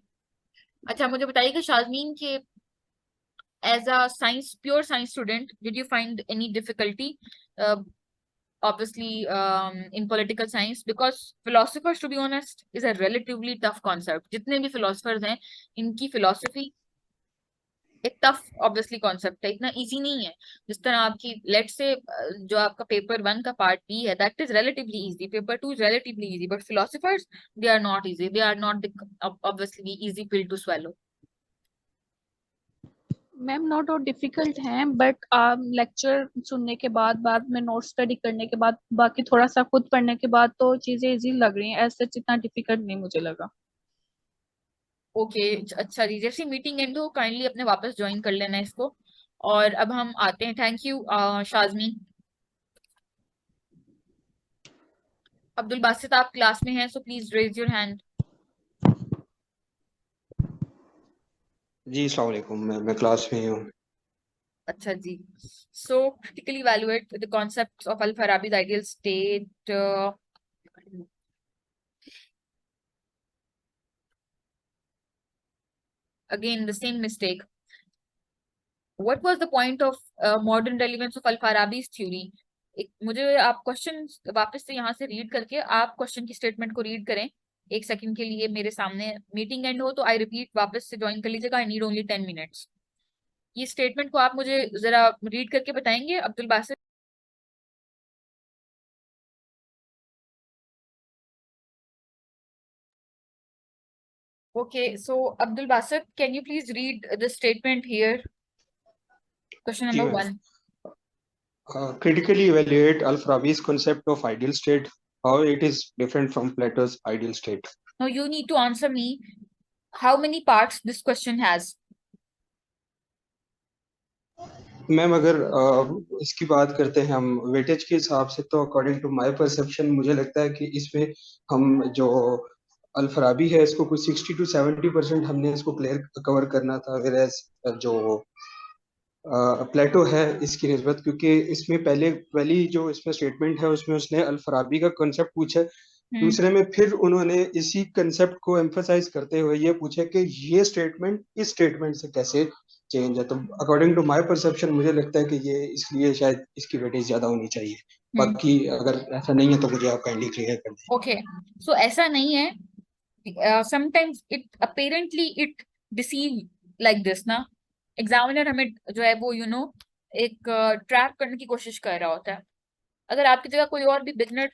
अच्छा मुझे बताइएगा शाजमीन के, as a science, pure science student, did you find any difficulty, obviously, in political science? Because philosophers, to be honest, is a relatively tough concept. जितने भी philosophers हैं, इनकी philosophy एक टफ ऑब्वियसली कॉन्सेप्ट है, इतना इजी नहीं है। जिस तरह आपकी लेट से जो आपका पेपर 1 का पार्ट बी है, that is relatively easy, paper 2 is relatively easy, but philosophers, they are not easy, they are not obviously easy pill to swallow. Ma'am note और डिफिकल्ट हैं बट आप लेक्चर सुनने के बाद में नोट स्टडी करने के बाद बाकी थोड़ा सा खुद पढ़ने के बाद तो चीजें इजी लग रही हैं, ऐसे इतना डिफिकल्ट नहीं मुझे लगा। ओके अच्छा जी, जैसे मीटिंग एंड हो काइंडली अपने वापस ज्वाइन कर लेना इसको। और अब हम आते हैं, थैंक यू शाजमी। अब्दुल बासित आप क्लास में हैं, so please raise your hand. जी अस्सलाम वालेकुम, मैं क्लास में ही हूँ। अच्छा जी, so critically evaluate the concepts of al Farabi's ideal state. again the same mistake. What was the point of modern relevance of Al-Farabi's theory? मुझे आप क्वेश्चन वापस से यहाँ से रीड करके आप क्वेश्चन की स्टेटमेंट को रीड करें एक सेकंड के लिए, मेरे सामने मीटिंग एंड हो तो आई रिपीट वापस से ज्वाइन कर लीजिएगा, आई नीड ओनली 10 मिनट्स। ये स्टेटमेंट को आप मुझे जरा रीड करके बताएंगे Abdul Basit? Okay, so Abdul Basit, can you please read the statement here? Question जी number ma'am. 1. Critically evaluate Al-Farabi's concept of ideal state, how it is different from Plato's ideal state. Now you need to answer me how many parts this question has. Ma'am अगर इसकी बात करते हैं हम weightage के हिसाब से, तो अकॉर्डिंग टू माय परसेप्शन मुझे लगता है कि इसमें हम जो अल-फराबी है इसको कुछ 60 to 70% हमने इसको क्लियर कवर करना था, वेरएज जो प्लेटो है इसकी निस्बत, क्योंकि इसमें पहली जो इसमें स्टेटमेंट है उसमें उसने अल-फराबी का कॉन्सेप्ट पूछा, दूसरे में फिर उन्होंने इसी कंसेप्ट को एम्फसाइज करते हुए ये पूछा कि ये स्टेटमेंट इस स्टेटमेंट से कैसे चेंज है। तो अकॉर्डिंग टू माय परसेप्शन मुझे लगता है कि ये इसलिए शायद इसकी वेटेज ज्यादा होनी चाहिए। बाकी अगर ऐसा नहीं है तो मुझे आप काइंडली क्लियर कर दें। Okay, so ऐसा नहीं है, sometimes it apparently it deceive like this ना, एग्जामिनर हमें जो है वो एक ट्रैप करने की कोशिश कर रहा होता है। अगर आपकी जगह कोई और भी बिगनर,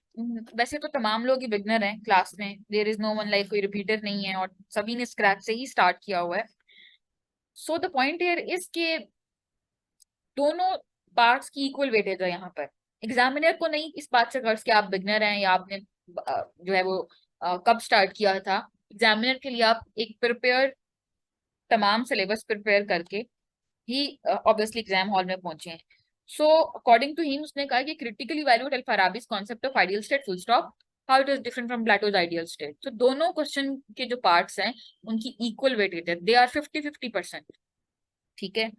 वैसे तो तमाम लोग ही बिगनर हैं क्लास में, there is no one like, कोई रिपीटर नहीं है और सभी ने स्क्रैच से ही स्टार्ट किया हुआ है। So the point here is के दोनों पार्ट्स की इक्वल वेटेज है यहाँ पर। एग्जामिनर को नहीं इस बात से गर्ज कि आप बिगनर हैं या आपने जो है वो कब स्टार्ट किया था। एग्जामिनर के लिए आप एक प्रिपेयर, तमाम सिलेबस प्रिपेयर करके ही ऑब्वियसली एग्जाम हॉल में पहुंचे हैं। सो अकॉर्डिंग टू हिम उसने कहा कि critically valued al-Farabi's concept of ideal state full stop, how it is different from Plato's ideal state. तो दोनों क्वेश्चन के जो पार्ट्स हैं उनकी इक्वल वेटेज है, दे आर 50-50%। ठीक है,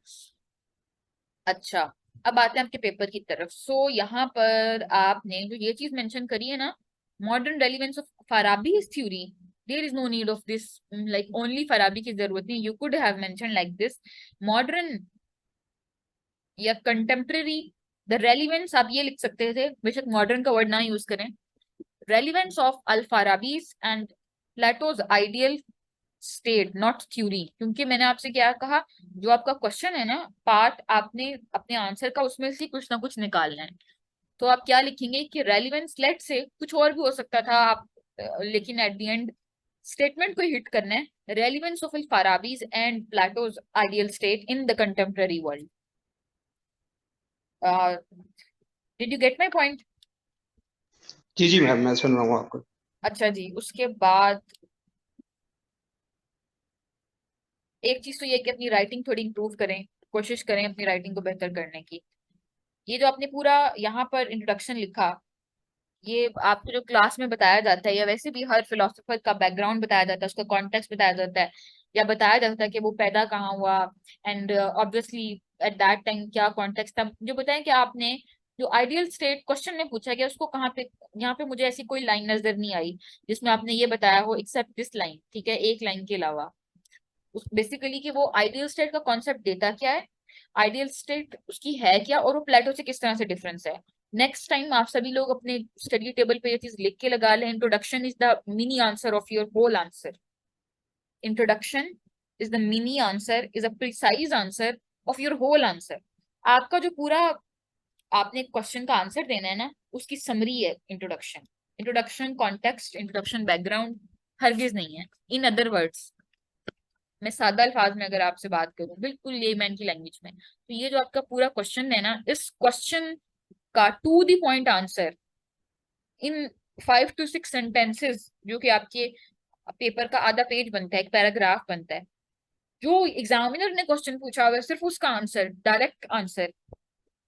अच्छा अब आते हैं आपके पेपर की तरफ। सो यहाँ पर आपने जो ये चीज मेंशन करी है ना, modern relevance of Farabi's theory, there is no need of this, like only Farabi की जरूरत नहीं, you could have mention like this modern या कंटेम्प्रेरी। द रेलिवेंस आप ये लिख सकते थे, बेशक मॉडर्न का वर्ड ना यूज करें, relevance of al-Farabi's and Plato's ideal state not theory. क्योंकि मैंने आपसे क्या कहा, जो आपका क्वेश्चन है ना पार्ट, आपने अपने आंसर का उसमें से कुछ ना कुछ निकालना है। तो आप क्या लिखेंगे कि रेलिवेंस, लेट से कुछ और भी हो सकता था आप, लेकिन एट द एंड स्टेटमेंट को हिट करना है, relevance of al-Farabi's and Plato's ideal state in the contemporary world. Did you get my point? जी मैम, मैं सुन रहा हूँ आपको। अच्छा जी, उसके बाद एक चीज तो ये कि अपनी राइटिंग थोड़ी इंप्रूव करें, कोशिश करें अपनी राइटिंग को बेहतर करने की। ये जो आपने पूरा यहाँ पर इंट्रोडक्शन लिखा, ये आपको जो क्लास में बताया जाता है या वैसे भी हर फिलोसोफर का बैकग्राउंड बताया जाता है, उसका कॉन्टेक्स्ट बताया जाता है, या बताया जाता है कि वो पैदा कहाँ हुआ and obviously at that time क्या कॉन्टेक्स्ट था। जो बताएं कि आपने जो आइडियल स्टेट क्वेश्चन में पूछा गया उसको कहाँ पे, यहाँ पे मुझे ऐसी कोई लाइन नजर नहीं आई जिसमें आपने ये बताया हो एक्सेप्ट दिस लाइन, ठीक है, एक लाइन के अलावा। बेसिकली कि वो आइडियल स्टेट का कॉन्सेप्ट देता क्या है, आइडियल स्टेट उसकी है क्या, और वो प्लेटो से किस तरह से डिफरेंस है। नेक्स्ट टाइम आप सभी लोग अपने स्टडी टेबल पे ये चीज लिख के लगा लें, introduction is the mini answer of your whole answer. Introduction is the mini answer, is a precise answer of your whole answer. आपका जो पूरा आपने क्वेश्चन का आंसर देना है ना, उसकी समरी है introduction. Introduction context, introduction background हरगिज नहीं है। इन अदर वर्ड्स, मैं सादा अल्फाज में अगर आपसे बात करूं बिल्कुल लेमैन की लैंग्वेज में, तो ये जो आपका पूरा क्वेश्चन है ना, इस क्वेश्चन का to the point answer in 5 to 6 sentences, जो कि आपके पेपर का आधा पेज बनता है, एक पैराग्राफ बनता है, जो एग्जामिनर ने क्वेश्चन पूछा हुआ है सिर्फ उसका आंसर, डायरेक्ट आंसर,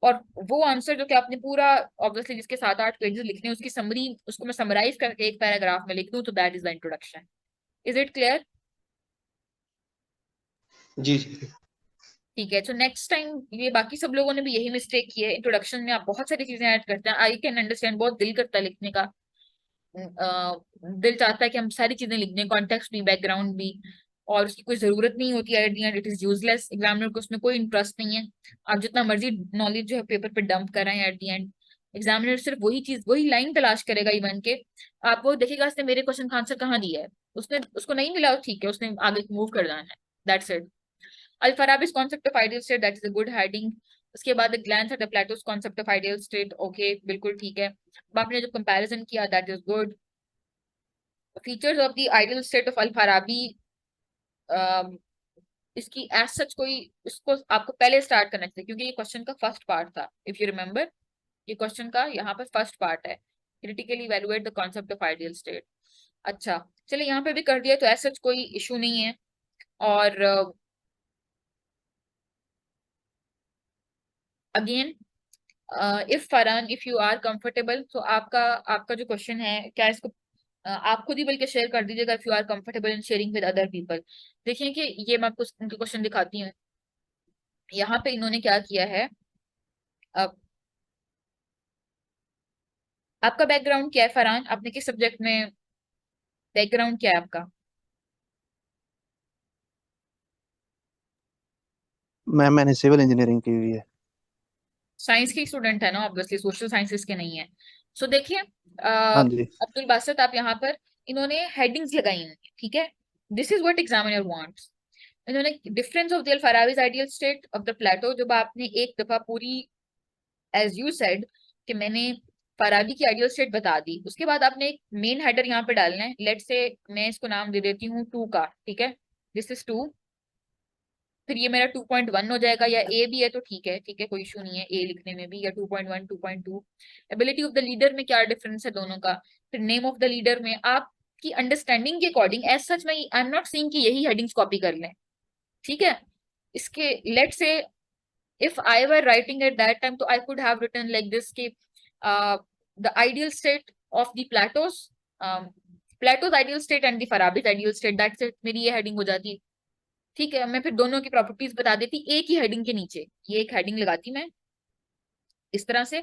और वो आंसर जो कि आपने पूरा ऑब्वियसली जिसके 7-8 पेजेस लिखने हैं उसकी समरी, उसको मैं समराइज करके एक पैराग्राफ में लिख दूं, तो that is the introduction. Is it clear? जी। ठीक है, तो नेक्स्ट टाइम ये बाकी सब लोगों ने भी यही मिस्टेक की है, इंट्रोडक्शन में आप बहुत सारी चीजें ऐड करते हैं। आई कैन अंडरस्टैंड, बहुत दिल करता है लिखने का, दिल चाहता है कि हम सारी चीजें लिख दें, कॉन्टेक्स्ट भी बैकग्राउंड भी, और उसकी कोई जरूरत नहीं होती है, eight the and it is useless, examiner को उसमें कोई इंटरेस्ट नहीं है, आप जितना मर्जी नॉलेज जो है पेपर पे डंप कर रहे हैं, एट द एंड एग्जामिनर सिर्फ वही चीज, वही लाइन तलाश करेगा इवन के, आप वो देखेगा इसने मेरे क्वेश्चन का आंसर कहाँ दिया है, उसने उसको नहीं मिला ठीक है, उसने आगे मूव कर जाना है, that's it. Al-Farabi's concept of ideal state, that is a good heading। उसके बाद glance at the Plato's concept of ideal state, okay, बिल्कुल ठीक है। अब आपने जो comparison किया, that is good। Features of the ideal state of Al-Farabi, इसकी as such कोई, इसको आपको पहले स्टार्ट करना चाहिए क्योंकि ये क्वेश्चन का फर्स्ट पार्ट था, इफ यू रिमेम्बर, ये क्वेश्चन का यहाँ पे फर्स्ट पार्ट है, critically evaluate the concept of ideal state. अच्छा चलिए यहाँ पे भी कर दिया, तो as such कोई इशू नहीं है। और again if Farhan if you are comfortable, तो आपका आपका जो क्वेश्चन है क्या इसको आप खुद ही बल्कि शेयर कर दीजिएगा, if you are comfortable in sharing with other people. देखिए कि ये मैं आपको उनके क्वेश्चन दिखाती हूँ, यहाँ पे इन्होंने क्या किया है। अब आपका बैकग्राउंड क्या है फरहान, आपने किस सब्जेक्ट में, बैकग्राउंड क्या है आपका? मैम मैंने सिविल इंजीनियरिंग की हुई है। साइंस की स्टूडेंट है ना, ऑब्वियसली सोशल साइंसेस के नहीं है। सो देखिए हाँ जी। अब्दुल बासित, आप यहाँ पर इन्होंने हेडिंग्स लगाई हैं, ठीक है, this is what examiner wants. इन्होंने difference of the al-Farabi's ideal state of the Plato, जब आपने एक दफा पूरी एज यू सेड कि मैंने फराबी की आइडियल स्टेट बता दी, उसके बाद आपने एक मेन हेडर यहाँ पे डालना है, लेट से मैं इसको नाम दे देती हूँ 2 का, ठीक है, दिस इज 2, फिर ये मेरा 2.1 हो जाएगा, या ए भी है तो ठीक है, ठीक है, कोई इशू नहीं है ए लिखने में भी, या 2.1 2.2। एबिलिटी ऑफ द लीडर में क्या डिफरेंस है दोनों का, फिर नेम ऑफ द लीडर में आपकी अंडरस्टैंडिंग के अकॉर्डिंग, एज सच मैं आई एम नॉट सेइंग कि यही हेडिंग्स कॉपी कर लें, ठीक है, इसके लेट से if I were writing at that time, तो I could have written like this कि the ideal state of the Plato's ideal state and the Farabi's ideal state, that's it, मेरी ये हेडिंग हो जाती, ठीक है। मैं फिर दोनों की प्रॉपर्टीज बता देती एक ही हेडिंग के नीचे, ये एक हेडिंग लगाती मैं इस तरह से,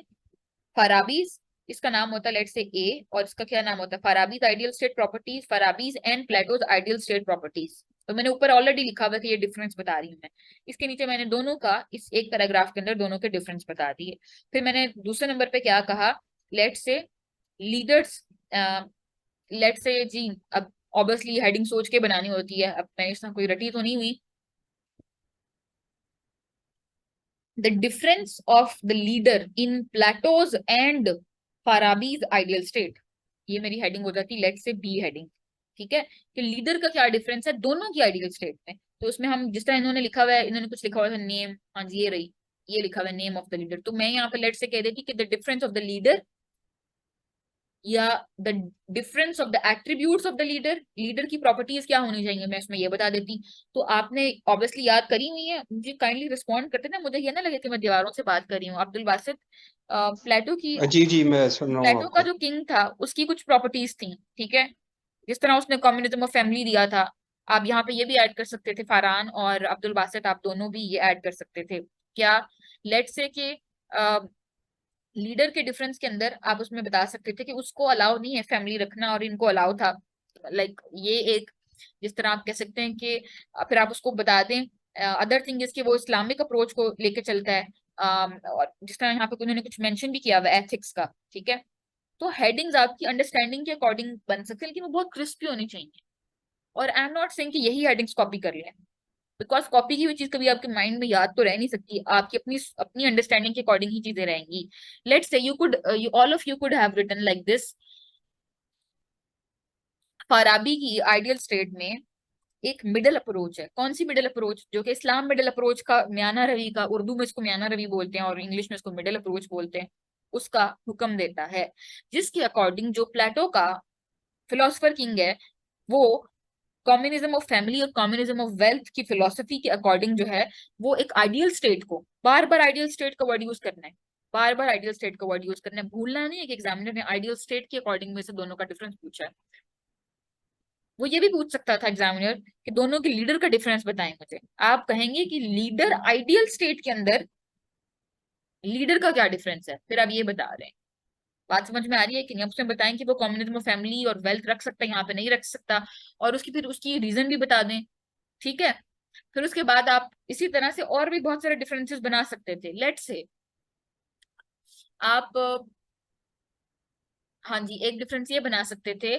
फराबीज, इसका नाम होता है लेट से ए, और इसका क्या नाम होता है, Farabi's ideal state properties, Farabi's and Plato's ideal state properties. तो मैंने ऊपर ऑलरेडी लिखा हुआ कि ये डिफरेंस बता रही हूँ मैं, इसके नीचे मैंने दोनों का इस एक पैराग्राफ के अंदर दोनों के डिफरेंस बता दिए। फिर मैंने दूसरे नंबर पे क्या कहा, लेट से लीडर्स, लेट से जी, अब ऑब्वियसली हेडिंग सोच के बनानी होती है, अब मैं इसमें कोई रटी तो नहीं हुई, the difference of the leader in Plato's and Farabi's ideal state, ये मेरी हेडिंग हो जाती लेट से बी हेडिंग, ठीक है, कि लीडर का क्या डिफरेंस है दोनों की आइडियल स्टेट में। तो उसमें हम जिस तरह इन्होंने लिखा हुआ है, इन्होंने कुछ लिखा हुआ था नेम, हाँ जी ये रही, ये लिखा हुआ है नेम ऑफ द लीडर, तो मैं यहाँ पे लेट से कह देती कि the difference of the leader या the difference of the attributes of the leader, leader की प्रॉपर्टीज क्या होनी चाहिए मैं इसमें ये बता देती। तो आपने ऑब्वियसली याद करी हुई है, मुझे काइंडली रिस्पॉन्ड करते ना, मुझे ये ना लगे कि मैं दीवारों से बात कर रही हूँ। अब्दुल बासित, प्लेटो की, जी जी मैं सुन रहा हूँ प्लेटो का आपको। जो किंग था उसकी कुछ प्रॉपर्टीज थी, ठीक है, जिस तरह उसने कम्युनिज्म ऑफ फैमिली दिया था, आप यहाँ पे ये भी ऐड कर सकते थे, फरहान और अब्दुल बासित आप दोनों भी ये ऐड कर सकते थे क्या, लेट से कि लीडर के डिफरेंस के अंदर आप उसमें बता सकते थे कि उसको अलाउ नहीं है फैमिली रखना और इनको अलाउ था, लाइक ये एक, जिस तरह आप कह सकते हैं कि फिर आप उसको बता दें अदर थिंग इसके वो इस्लामिक अप्रोच को लेके चलता है, और जिस तरह यहाँ पे उन्होंने कुछ मेंशन भी किया हुआ एथिक्स का, ठीक है। तो हेडिंग्स आपकी अंडरस्टैंडिंग के अकॉर्डिंग बन सकते हैं, लेकिन वो बहुत क्रिस्पी होनी चाहिए, और आई एम नॉट सेइंग कि यही हेडिंग्स कॉपी कर लें, बिकॉज कॉपी की हुई चीज कभी आपके माइंड में याद तो रह नहीं सकती, आपकी अपनी अपनी अंडरस्टैंडिंग के अकॉर्डिंग ही चीजें रहेंगी। Let's say you could all of you could have written like this, Farabi की आइडियल स्टेट में एक मिडल अप्रोच है, कौन सी मिडल अप्रोच, जो कि इस्लाम मिडल अप्रोच का, म्याना रवि का, उर्दू में इसको म्याना रवि बोलते हैं और इंग्लिश में इसको मिडल अप्रोच बोलते हैं, उसका हुक्म देता है, जिसके अकॉर्डिंग जो प्लेटो का फिलोसफर किंग है वो कम्युनिज्म ऑफ फैमिली और कम्युनिज्म ऑफ वेल्थ की फिलोसफी के अकॉर्डिंग जो है वो एक आइडियल स्टेट को, बार बार आइडियल स्टेट का वर्ड यूज करना है, बार बार आइडियल स्टेट का वर्ड यूज करना है, भूलना नहीं है कि एग्जामिनर ने आइडियल स्टेट के अकॉर्डिंग में से दोनों का डिफरेंस पूछा है। वो ये भी पूछ सकता था एग्जामिनर कि दोनों के लीडर का डिफरेंस बताएं मुझे, आप कहेंगे कि लीडर आइडियल स्टेट के अंदर लीडर का क्या डिफरेंस है, फिर आप ये बता रहे हैं, बात समझ में आ रही है कि नहीं, आप उसमें बताएं कि वो कम्युनिज्म ऑफ फैमिली और वेल्थ रख सकता है यहाँ पे नहीं रख सकता, और उसकी फिर उसकी रीजन भी बता दें ठीक है। फिर उसके बाद आप इसी तरह से और भी बहुत सारे डिफरेंसेस बना सकते थे। लेट्स से आप हाँ जी, एक डिफरेंस ये बना सकते थे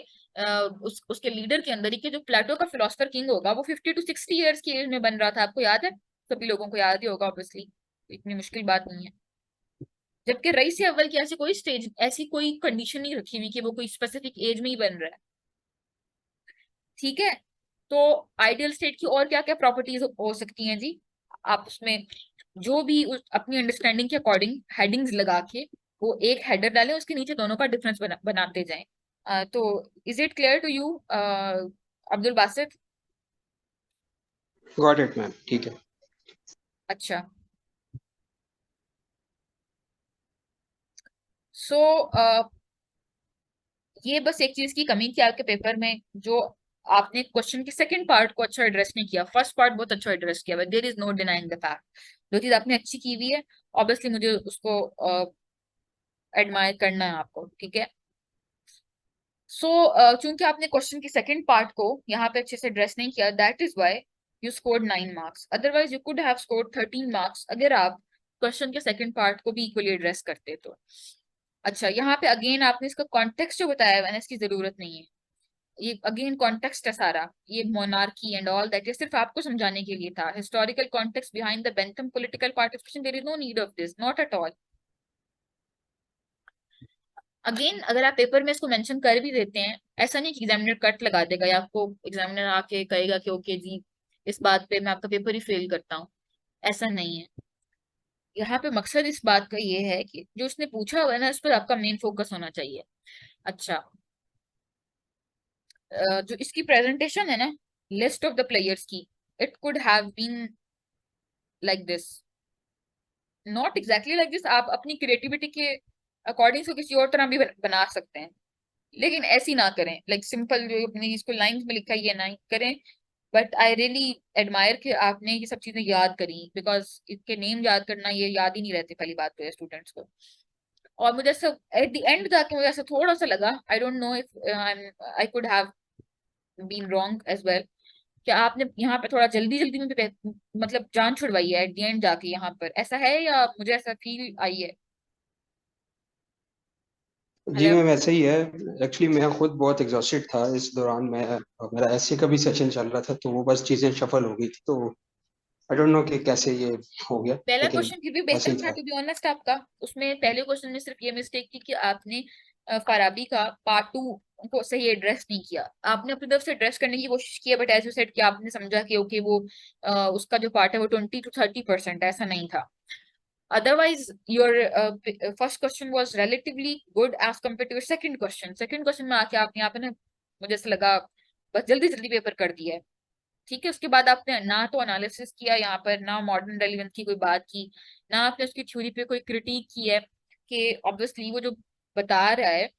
उसके लीडर के अंदर ही कि जो प्लेटो का फिलोसफर किंग होगा वो 50 to 60 ईयर्स की एज में बन रहा था। आपको याद है? सभी लोगों को याद ही होगा ऑब्वियसली, इतनी मुश्किल बात नहीं है। जबकि रईस अव्वल की ऐसी कोई स्टेज, ऐसी कोई कंडीशन नहीं रखी हुई कि वो कोई स्पेसिफिक एज में ही बन रहा है। ठीक है। तो आइडियल स्टेट की और क्या क्या प्रॉपर्टीज हो सकती हैं जी? आप उसमें जो भी अपनी अंडरस्टैंडिंग के अकॉर्डिंग हेडिंग्स लगा के वो एक हेडर डालें, उसके नीचे दोनों का डिफरेंस बनाते जाएं। तो is it clear to you Abdul Basit? Got it ma'am, ठीक है। अच्छा। सो ये बस एक चीज की कमी थी आपके पेपर में, जो आपने क्वेश्चन के सेकंड पार्ट को अच्छा एड्रेस नहीं किया। फर्स्ट पार्ट बहुत अच्छा एड्रेस किया, but there is no denying the fact. जो चीज आपने अच्छी की हुई है, ऑब्वियसली मुझे उसको एडमायर करना है आपको, ठीक है। सो चूंकि आपने क्वेश्चन की सेकंड पार्ट को यहाँ पे अच्छे से एड्रेस नहीं किया, that is why you scored 9 marks. Otherwise you could have scored 13 marks अगर आप क्वेश्चन के सेकंड पार्ट को भी इक्वली एड्रेस करते तो। अच्छा, यहाँ पे अगेन आपने इसका कॉन्टेक्स्ट जो बताया मैंने, इसकी जरूरत नहीं है। ये अगेन कॉन्टेक्स्ट है सारा, ये मोनार्की एंड ऑल दैट, ये सिर्फ आपको समझाने के लिए था। Historical context behind the Bentham political participation, there is no need of this, not at all. Again अगर आप पेपर में इसको मेंशन कर भी देते हैं, ऐसा नहीं कि एग्जामिनर कट लगा देगा या आपको एग्जामिनर आके कहेगा कि ओके जी इस बात पे मैं आपका पेपर ही फेल करता हूँ। ऐसा नहीं है। यहाँ पे मकसद इस बात का ये है कि जो उसने पूछा हुआ है ना, उस पर आपका मेन फोकस होना चाहिए। अच्छा, जो इसकी प्रेजेंटेशन है ना, लिस्ट ऑफ द प्लेयर्स की, it could have been like this, not exactly like this. आप अपनी क्रिएटिविटी के अकॉर्डिंग से किसी और तरह भी बना सकते हैं, लेकिन ऐसी ना करें। लाइक सिंपल जो अपनी इसको लाइंस में लिखा है ये ना करें। बट आई रियली एडमायर कि आपने ये सब चीजें याद करी, बिकॉज इसके नेम याद करना ये याद ही नहीं रहते पहली बात तो है स्टूडेंट्स को। और मुझे ऐसा एट द एंड जाके मुझे ऐसा थोड़ा सा लगा, I don't know if I could have been wrong as well, कि आपने यहाँ पे थोड़ा जल्दी जल्दी में मतलब जान छुड़वाई है एट द एंड जाके यहाँ पर, ऐसा है या मुझे ऐसा फील आई है? जी हेलो। मैम, ऐसा ही है। एक्चुअली मैं खुद बहुत एग्जॉस्टेड था इस दौरान। मेरा ऐसे का भी सेशन चल रहा था, तो वो बस चीजें शफल हो गई थी। तो आई डोंट नो कि कैसे ये हो गया, पहला लेकिन क्वेश्चन फिर भी ऐसे बेहतर ही था था। टू बी ऑनेस्ट आपका। उसमें पहले क्वेश्चन में सिर्फ ये मिस्टेक थी कि आपने फाराबी का पार्ट 2 को सही एड्रेस नहीं किया। आपने अपनी तरफ से एड्रेस करने की कोशिश की है, बट एज यू सेड कि आपने समझा कि ओके वो उसका जो पार्ट है वो 20 to 30% ऐसा नहीं था। Otherwise your first question was relatively good as compare to your second question. Second question में आके आपने यहाँ पे ना, मुझे ऐसा लगा बस जल्दी जल्दी पेपर कर दिया है। ठीक है। उसके बाद आपने ना तो एनालिसिस किया यहाँ पर, ना मॉडर्न रेलिवेंस की कोई बात की, ना आपने उसकी थ्योरी पे कोई क्रिटिक की है कि ऑब्वियसली वो जो बता रहा है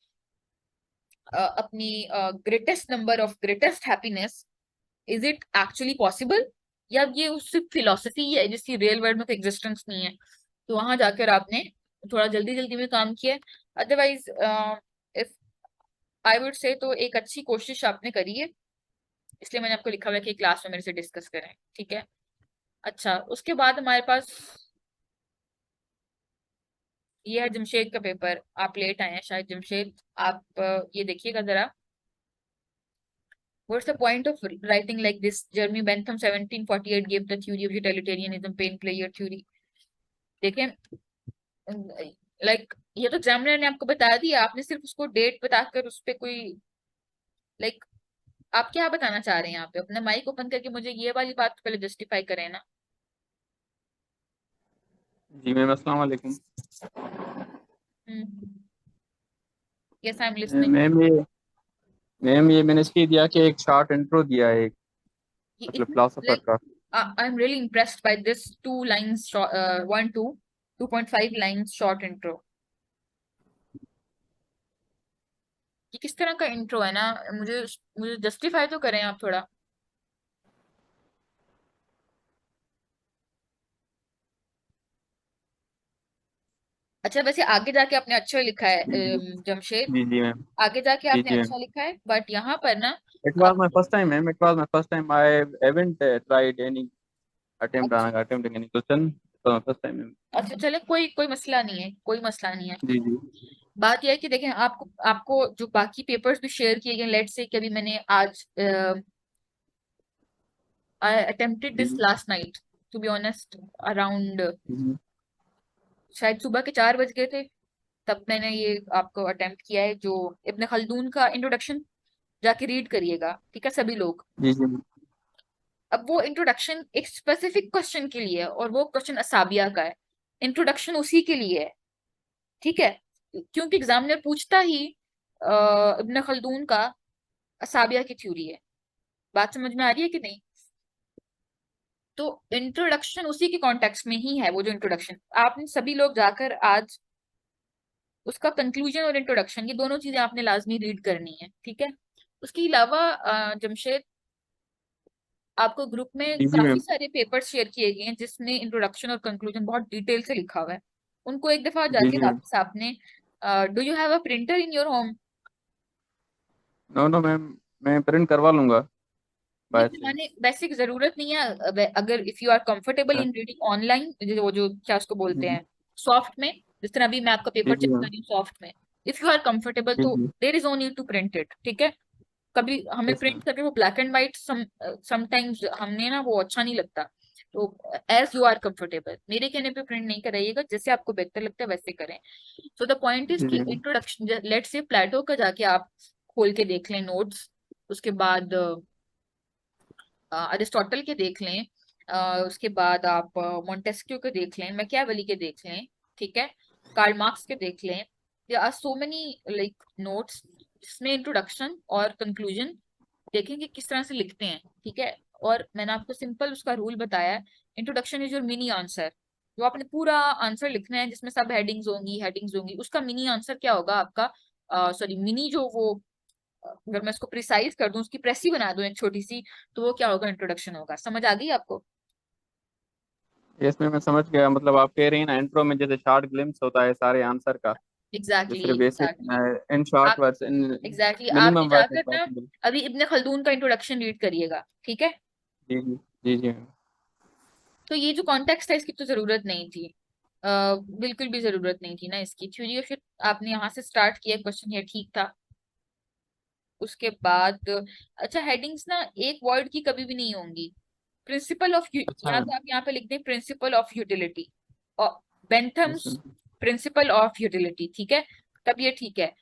अपनी greatest number of greatest happiness, is it actually possible, या ये सिर्फ फिलोसफी है जिसकी रियल वर्ल्ड में कोई एग्जिस्टेंस नहीं है। तो वहां जाकर आपने थोड़ा जल्दी जल्दी में काम किया। Otherwise if I would say तो एक अच्छी कोशिश आपने करी है, इसलिए मैंने आपको लिखा हुआ है कि क्लास में मेरे से डिस्कस करें, ठीक है। अच्छा, उसके बाद हमारे पास ये है जमशेद का पेपर। आप लेट आए हैं शायद जमशेद, आप ये देखिएगा जरा। What's the point of writing like this? Jeremy Bentham 1748 gave the theory of utilitarianism, pain player theory. देखें, लाइक ये तो एग्जामिनर ने आपको बता दिया, आपने सिर्फ उसको डेट बताकर उस पर कोई लाइक आप क्या बताना चाह रहे हैं यहाँ पे? अपना माइक ओपन करके मुझे ये वाली बात पहले जस्टिफाई करें ना। जी मैम, अस्सलाम वालेकुम। Yes I am listening. Ma'am ये मैंने इसलिए दिया कि एक शॉर्ट इंट्रो दिया है, मतलब फिलोसोफर लाइक का। आई am really impressed by this 2 lines 2.5 lines short intro. ये किस तरह का इंट्रो है ना? मुझे मुझे जस्टिफाई तो करें आप थोड़ा। अच्छा, वैसे आगे जाके आपने अच्छा लिखा है जी जी जमशेद, जी जी मैम। आगे जाके जी आपने जी मैम। अच्छा लिखा है, बट यहाँ पर ना It was आप my first time, ma'am. It was my first time. I haven't tried any attempting any question. It was my first time, ma'am. अच्छा चले, कोई कोई मसला नहीं है, कोई मसला नहीं है। जी जी बात यह है कि देखें, आपको आपको जो बाकी पेपर्स भी शेयर किए गए, लेट्स से कि अभी मैंने आज आई अटेम्प्टेड जी दिस जी last night, to be honest, around जी शायद सुबह के 4 बज गए थे, तब मैंने ये आपको अटेम्प्ट किया है। जो इब्न खल्दून का इंट्रोडक्शन जाके रीड करिएगा, ठीक है सभी लोग। जी जी अब वो इंट्रोडक्शन एक स्पेसिफिक क्वेश्चन के लिए है, और वो क्वेश्चन असाबिया का है, इंट्रोडक्शन उसी के लिए है, ठीक है। क्योंकि एग्जामिनर पूछता ही इब्न खल्दून का असाबिया की थ्योरी है। बात समझ में आ रही है कि नहीं? तो इंट्रोडक्शन उसी के कॉन्टेक्स्ट में ही है। वो जो इंट्रोडक्शन आपने सभी लोग जाकर आज उसका कंक्लूजन और इंट्रोडक्शन, ये दोनों चीजें आपने लाजमी रीड करनी है, ठीक है। उसके अलावा जमशेद, आपको ग्रुप में जी काफी मैम। सारे पेपर्स शेयर किए गए हैं जिसमें इंट्रोडक्शन और कंक्लूजन बहुत डिटेल से लिखा हुआ है। उनको एक दफा जी जाके जी मैम। वापस आपने, do you have a printer in your home? No no ma'am, मैं प्रिंट करवा लूंगा नहीं, बाहर से। मैंने बेसिक जरूरत नहीं है। अगर इफ यू आर कंफर्टेबल अच्छा। इन रीडिंग ऑनलाइन, वो जो क्या उसको बोलते जी हैं, सॉफ्ट में, जिस तरह अभी मैं आपका जी पेपर जी चेक कर मैम। रही हूँ सॉफ्ट में, इफ यू आर कंफर्टेबल, जी तो जी there is no need to print it, ठीक है। कभी हमें यस प्रिंट मैम। करके वो ब्लैक एंड व्हाइट समटाइम्स हमने ना, वो अच्छा नहीं लगता। तो एज यू आर कंफर्टेबल, मेरे कहने पे प्रिंट नहीं कराइएगा, जैसे आपको बेहतर लगता है वैसे करें। सो द पॉइंट इज जी कि जी इंट्रोडक्शन, लेट्स से प्लेटो का जाके आप खोल के देख लें नोट्स, उसके बाद अरिस्टोटल के देख लें, उसके बाद आप मोंटेस्क्यू के देख लें, मैकियावेली के देख लें, ठीक है, कार्ल मार्क्स के देख लें। There are so many like notes जिसमें इंट्रोडक्शन और कंक्लूजन देखेंगे किस तरह से लिखते हैं, ठीक है। और मैंने आपको सिंपल उसका रूल बताया है, introduction is your mini answer. जो आपने पूरा आंसर लिखना है जिसमें सब हेडिंग्स होंगी, उसका मिनी आंसर क्या होगा आपका, सॉरी मिनी जो वो, अगर मैं इसको प्रिसाइज कर दूं, उसकी प्रेसी बना दूं एक छोटी सी, तो वो क्या होगा, इंट्रोडक्शन होगा। समझ आ गई आपको? यस मैम, मैं समझ गया। मतलब आप कह रही हैं ना, इंट्रो में जैसे शॉर्ट ग्लिम्स होता है सारे आंसर का, जो एग्जैक्टली सिर्फ बेसिक एग्जैक्टली इन शॉर्ट आप वर्ड्स, इन आपने मिनिमम वर्ड्स इफ जाकर ना पॉसिबल। अभी इब्न खल्दून का इंट्रोडक्शन रीड करिएगा, ठीक है। जी जी जी जी मैम। तो ये जो कॉन्टेक्स्ट है इसकी तो जरूरत नहीं थी, बिल्कुल भी जरूरत नहीं थी ना इसकी। थ्योरी ऑफ, आपने यहाँ से स्टार्ट किया, क्वेश्चन ये ठीक था। उसके बाद अच्छा, हेडिंग्स ना एक वर्ड की कभी भी नहीं होंगी। प्रिंसिपल ऑफ, अच्छा या मैम। तो आप यहाँ पे लिख दें प्रिंसिपल ऑफ यूटिलिटी, और yes Bentham's ma'am. Principle of utility, ठीक है, तब ये ठीक है।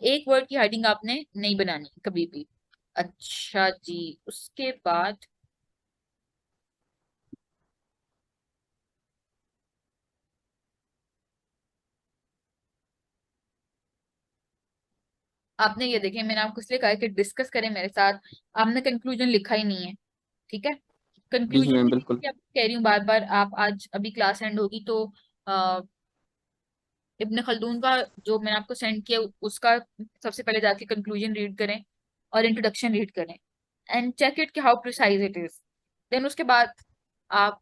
एक वर्ड की हेडिंग आपने नहीं बनानी कभी भी। अच्छा जी, उसके बाद आपने ये देखें, मैंने आपको इसलिए कहा है कि डिस्कस करें मेरे साथ, आपने कंक्लूजन लिखा ही नहीं है, ठीक है। जी जी कंक्लूजन मैम भी बिल्कुल। देखिए, आप कह रही हूँ बार बार, आप आज अभी क्लास एंड होगी तो इब्न खल्दून का जो मैंने आपको सेंड किया उसका सबसे पहले जाके कंक्लूजन रीड करें और इंट्रोडक्शन रीड करें, एंड चेक इट कि how precise it is. Then उसके बाद आप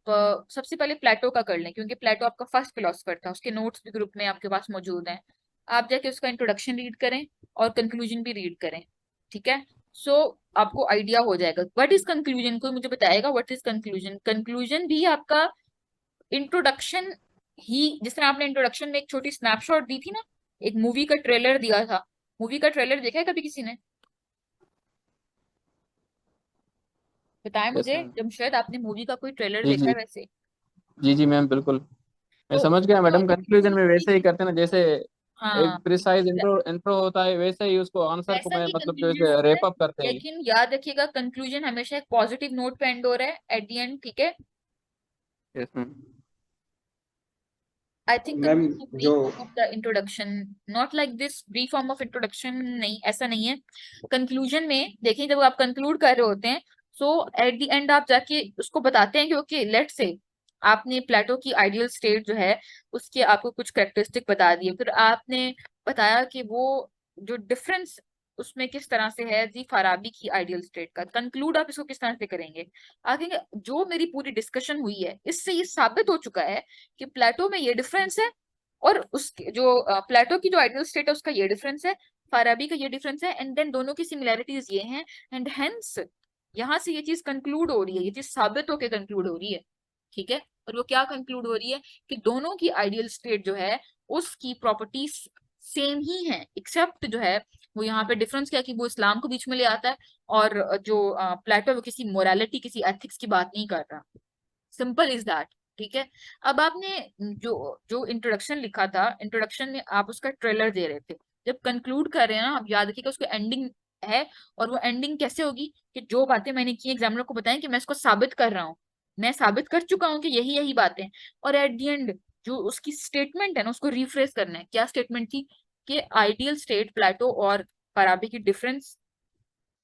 सबसे पहले प्लेटो का कर लें, क्योंकि प्लेटो आपका फर्स्ट फिलोसफर था, उसके नोट्स भी ग्रुप में आपके पास मौजूद हैं। आप जाके उसका इंट्रोडक्शन रीड करें और कंक्लूजन भी रीड करें, ठीक है। सो आपको आइडिया हो जाएगा व्हाट इज कंक्लूजन। कोई मुझे बताएगा व्हाट इज कंक्लूजन? कंक्लूजन भी आपका इंट्रोडक्शन ही, जिस तरह आपने इंट्रोडक्शन में एक छोटी स्नैपशॉट दी थी ना, एक मूवी का ट्रेलर दिया था, मूवी का ट्रेलर देखा है कभी किसी ने? बताएं यस मुझे, मैम। जमशेद आपने मूवी का कोई ट्रेलर जी देखा है जी वैसे? जी जी मैम बिल्कुल। मैं तो समझ गया उसमें क्या मैडम, होता है, कंक्लूजन में कंक्लूजन वैसे ही भी, करते हैं ना, जैसे हाँ, एक प्रिसाइज इंट्रो इंट्रो होता है, वैसे ही उसको आंसर को वैसा मैं ही मतलब जो कंक्लूजन है होता है। रेप अप करते हैं। लेकिन याद रखिएगा, कंक्लूजन हमेशा एक पॉजिटिव नोट पे एंड हो रहा है एट द एंड, ठीक है। Yes ma'am. I think ma'am जो brief form of the introduction, not like this brief form of introduction, नहीं ऐसा नहीं है। कंक्लूजन में देखिए, जब आप कंक्लूड कर रहे होते हैं, सो एट द एंड आप जाके उसको बताते हैं कि ओके लेट से आपने प्लेटो की आइडियल स्टेट जो है उसके आपको कुछ करेक्टरिस्टिक बता दिए, फिर आपने बताया कि वो जो डिफरेंस उसमें किस तरह से है जी फाराबी की आइडियल स्टेट का। कंक्लूड आप इसको किस तरह से करेंगे? आगे जो मेरी पूरी डिस्कशन हुई है इससे ये साबित हो चुका है कि प्लेटो में ये डिफरेंस है और उसके जो प्लेटो की जो आइडियल स्टेट है उसका ये डिफरेंस है, फाराबी का ये डिफरेंस है, एंड देन दोनों की सिमिलैरिटीज ये हैं, एंड हेंस यहाँ से ये चीज कंक्लूड हो रही है, ये चीज साबित होकर कंक्लूड हो रही है, ठीक है। और वो क्या कंक्लूड हो रही है कि दोनों की आइडियल स्टेट जो है उसकी प्रॉपर्टीज सेम ही है, एक्सेप्ट जो है वो यहाँ पे डिफरेंस क्या है कि वो इस्लाम को बीच में ले आता है, और जो प्लेटो वो किसी मोरालिटी किसी एथिक्स की बात नहीं कर रहा, सिंपल इज दैट, ठीक है। अब आपने जो जो इंट्रोडक्शन लिखा था, इंट्रोडक्शन में आप उसका ट्रेलर दे रहे थे, जब कंक्लूड कर रहे हैं ना आप याद रखिएगा उसको एंडिंग है, और वो एंडिंग कैसे होगी कि जो बातें मैंने की एग्जामिनर को बताएं कि मैं इसको साबित कर रहा हूँ, मैं साबित कर चुका हूँ कि यही यही बातें, और एट द एंड जो उसकी स्टेटमेंट है ना उसको रिफ्रेश करना है। क्या स्टेटमेंट थी कि आइडियल स्टेट प्लेटो और फराबी की डिफरेंस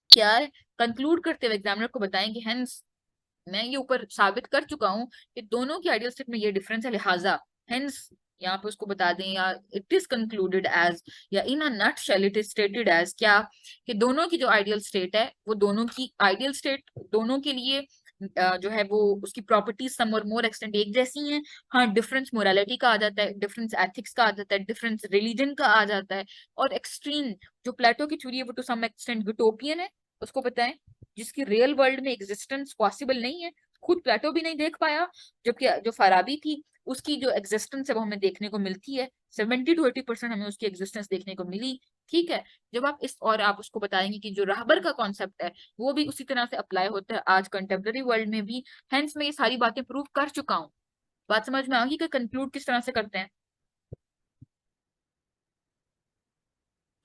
क्या है, कंक्लूड करते हुए एग्जामिनर को बताएंगे हेंस मैं ये ऊपर साबित कर चुका हूँ कि दोनों की आइडियल स्टेट में ये डिफरेंस है, लिहाजा हेंस यहाँ पे उसको बता दें, या इट इज कंक्लूडेड एज, या in a nutshell it is stated as क्या, कि दोनों की जो आइडियल स्टेट है वो दोनों की आइडियल स्टेट दोनों के लिए जो है वो उसकी प्रॉपर्टीज सम और मोर एक्सटेंट एक जैसी हैं। हाँ, डिफरेंस मोरालिटी का आ जाता है, डिफरेंस एथिक्स का आ जाता है, डिफरेंस रिलीजन का आ जाता है, और एक्सट्रीम जो प्लेटो की थ्योरी है वो टू सम एक्सटेंट यूटोपियन है, उसको बताएं, जिसकी रियल वर्ल्ड में एग्जिस्टेंस पॉसिबल नहीं है, खुद प्लेटो भी नहीं देख पाया, जबकि जो फराबी थी उसकी जो एग्जिस्टेंस है वो हमें देखने को मिलती है, 70 to 80% हमें उसकी एग्जिस्टेंस देखने को मिली, ठीक है। जब आप इस और आप उसको बताएंगे कि जो राहबर का कॉन्सेप्ट है वो भी उसी तरह से अप्लाई होता है आज कंटेम्प्रेरी वर्ल्ड में भी, हेंस मैं ये सारी बातें प्रूव कर चुका हूँ। बात समझ में आ गई कि कंक्लूड किस तरह से करते हैं।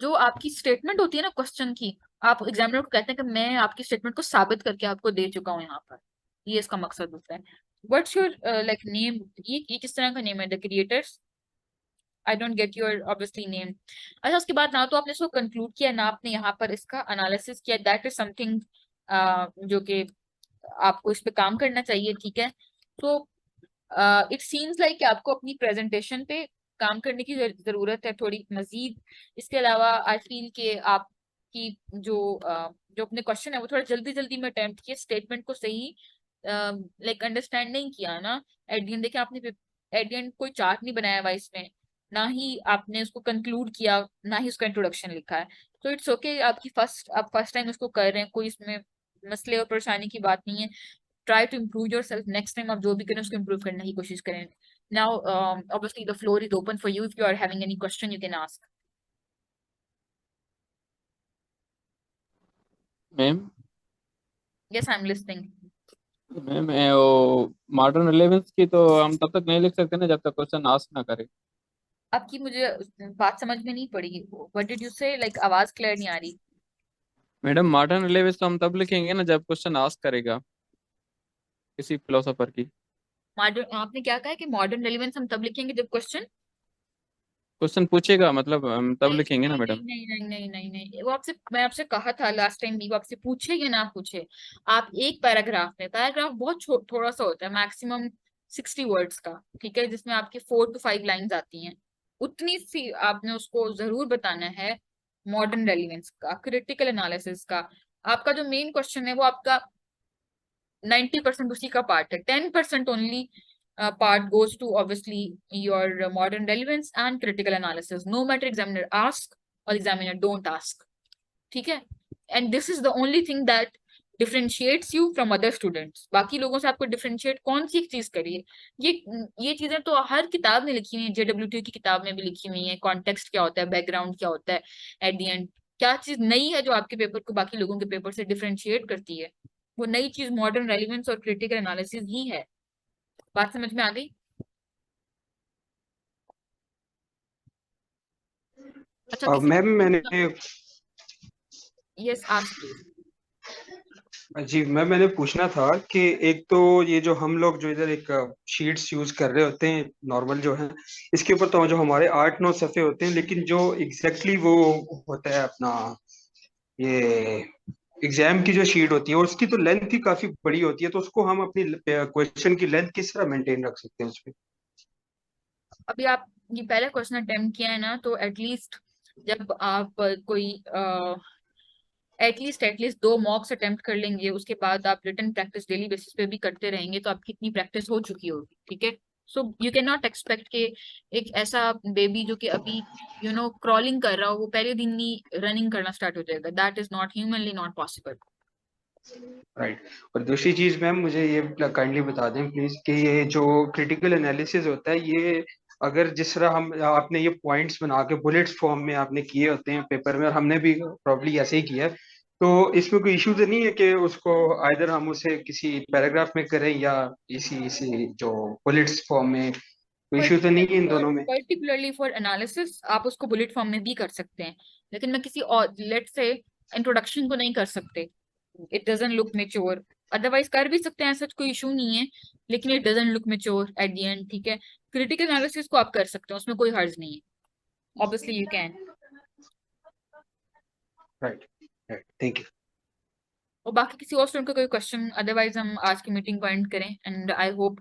जो आपकी स्टेटमेंट होती है ना क्वेश्चन की, आप एग्जामिनर को कहते हैं कि मैं आपकी स्टेटमेंट को साबित करके आपको दे चुका हूँ यहाँ पर, ये इसका मकसद होता है। व्हाट्स योर लाइक नेम, ये किस तरह का नेम है, the creators, I don't get your obviously name. अच्छा, उसके बाद ना तो आपने इसको कंक्लूड किया ना आपने यहाँ पर इसका एनालिसिस किया, दैट इज समथिंग जो कि आपको इस पे काम करना चाहिए, ठीक है। तो इट सीम्स लाइक कि आपको अपनी प्रेजेंटेशन पे काम करने की जरूरत है थोड़ी मजीद। इसके अलावा आई फील कि आपकी जो अपने क्वेश्चन है वो थोड़ा जल्दी जल्दी में अटेम्प्ट किए, स्टेटमेंट को सही लाइक अंडरस्टैंड नहीं किया ना। एट द एंड देखिए आपने एट द एंड कोई चार्ट नहीं बनाया हुआ इसमें, ना ही आपने उसको कंक्लूड किया, ना ही उसका इंट्रोडक्शन लिखा है। तो इट्स ओके, आप फर्स्ट टाइम उसको कर रहे हैं, कोई इसमें मसले और परेशानी की बात नहीं है। Try to improve yourself, next time आप जो भी करें उसको इम्प्रूव करने की कोशिश करें। Now obviously the floor is open for you, if you are having any question you can ask. Ma'am yes I am listening. Ma'am वो मॉडर्न रिलेवेंस की तो हम तब तक नहीं लिख सकते ना जब तक क्वेश्चन आस्क ना करे। आपकी मुझे बात समझ में नहीं पड़ी, व्हाट डिड यू से, लाइक आवाज क्लियर नहीं आ रही। मैडम मॉडर्न रिलेवेंस तो हम तब लिखेंगे ना जब क्वेश्चन आस्क करेगा किसी फिलोसोफर की। मॉडर्न, आपने क्या कहा है कि मॉडर्न रेलिवेंस हम तब लिखेंगे जब क्वेश्चन, क्वेश्चन पूछेगा मतलब हम तब नहीं लिखेंगे ना नहीं मैडम। नहीं नहीं नहीं नहीं नहीं नहीं, वो आपसे, मैं आपसे कहा था लास्ट टाइम भी, वो आपसे पूछे या ना पूछे, आप एक पैराग्राफ में, पैराग्राफ बहुत थोड़ा सा होता है, मैक्सिमम 60 वर्ड्स का, ठीक है, जिसमें आपकी 4 to 5 लाइंस आती हैं, उतनी सी आपने उसको जरूर बताना है मॉडर्न रेलिवेंस का, क्रिटिकल एनालिसिस का। आपका जो मेन क्वेश्चन है वो आपका 90% उसी का पार्ट है, 10% only part goes to obviously your modern relevance and critical analysis, no matter examiner ask or examiner don't ask, ठीक है। and this is the only thing that differentiates you from other students, बाकी लोगों से आपको differentiate कौन सी एक चीज करिए, ये चीजें तो हर किताब में लिखी हुई है, JWT की किताब में भी लिखी हुई है, कॉन्टेक्स्ट क्या होता है, बैकग्राउंड क्या होता है, एट द एंड क्या चीज नई है जो आपके पेपर को बाकी लोगों के पेपर से डिफरेंशिएट करती है, वो नई चीज मॉडर्न रेलिवेंस और क्रिटिकल एनालिसिस ही है। बात समझ में आ गई? अच्छा, अब मैम मैंने यस आस्क प्लीज। जी मैम मैंने पूछना था कि एक तो ये जो हम लोग जो इधर एक शीट्स यूज कर रहे होते हैं नॉर्मल जो है, इसके ऊपर तो जो हमारे 8-9 सफ़े होते हैं, लेकिन जो एग्जैक्टली वो होता है अपना ये एग्जाम की जो शीट होती है उसकी तो लेंथ ही काफी बड़ी होती है, तो उसको हम अपनी क्वेश्चन की लेंथ किस तरह मेंटेन रख सकते हैं उसमें? अभी आप ये पहला क्वेश्चन अटेम्प्ट किया है ना, तो एटलीस्ट जब आप कोई एटलीस्ट 2 मॉक्स अटेम्प्ट कर लेंगे, उसके बाद आप रिटन प्रैक्टिस डेली बेसिस पे भी करते रहेंगे, तो आपकी इतनी प्रैक्टिस हो चुकी होगी, ठीक है। So you can not expect कि एक ऐसा बेबी जो कि अभी क्रॉलिंग कर रहा हो वो पहले दिन ही रनिंग करना स्टार्ट हो जाएगा. That is not humanly not possible. Right. और दूसरी चीज मैम मुझे ये काइंडली बता दें प्लीज कि ये जो क्रिटिकल एनालिसिस होता है ये अगर जिस तरह हम आपने ये पॉइंट्स बना के बुलेट्स फॉर्म में आपने किए होते हैं पेपर में और हमने भी प्रॉब्ली ऐसे ही किया है, तो इसमें कोई इशू तो नहीं है कि उसको आइदर हम उसे किसी पैराग्राफ में करें या इसी जो बुलेट्स फॉर्म में, कोई इशू तो नहीं है इन दोनों में? पर्टिकुलरली फॉर एनालिसिस आप उसको बुलेट फॉर्म में भी कर सकते हैं, लेकिन मैं किसी और लेट से इंट्रोडक्शन को नहीं कर सकते. It doesn't look mature. Otherwise कर भी सकते हैं, ऐसा कोई इशू नहीं है, लेकिन it doesn't look mature eight the and. ठीक है, क्रिटिकल एनालिसिस को आप कर सकते हैं, उसमें कोई हर्ज नहीं है. Obviously you can. Right. Right. Thank you. और बाकी किसी और स्टूडेंट का कोई क्वेश्चन, अदरवाइज हम आज की मीटिंग को एंड करें. एंड आई होप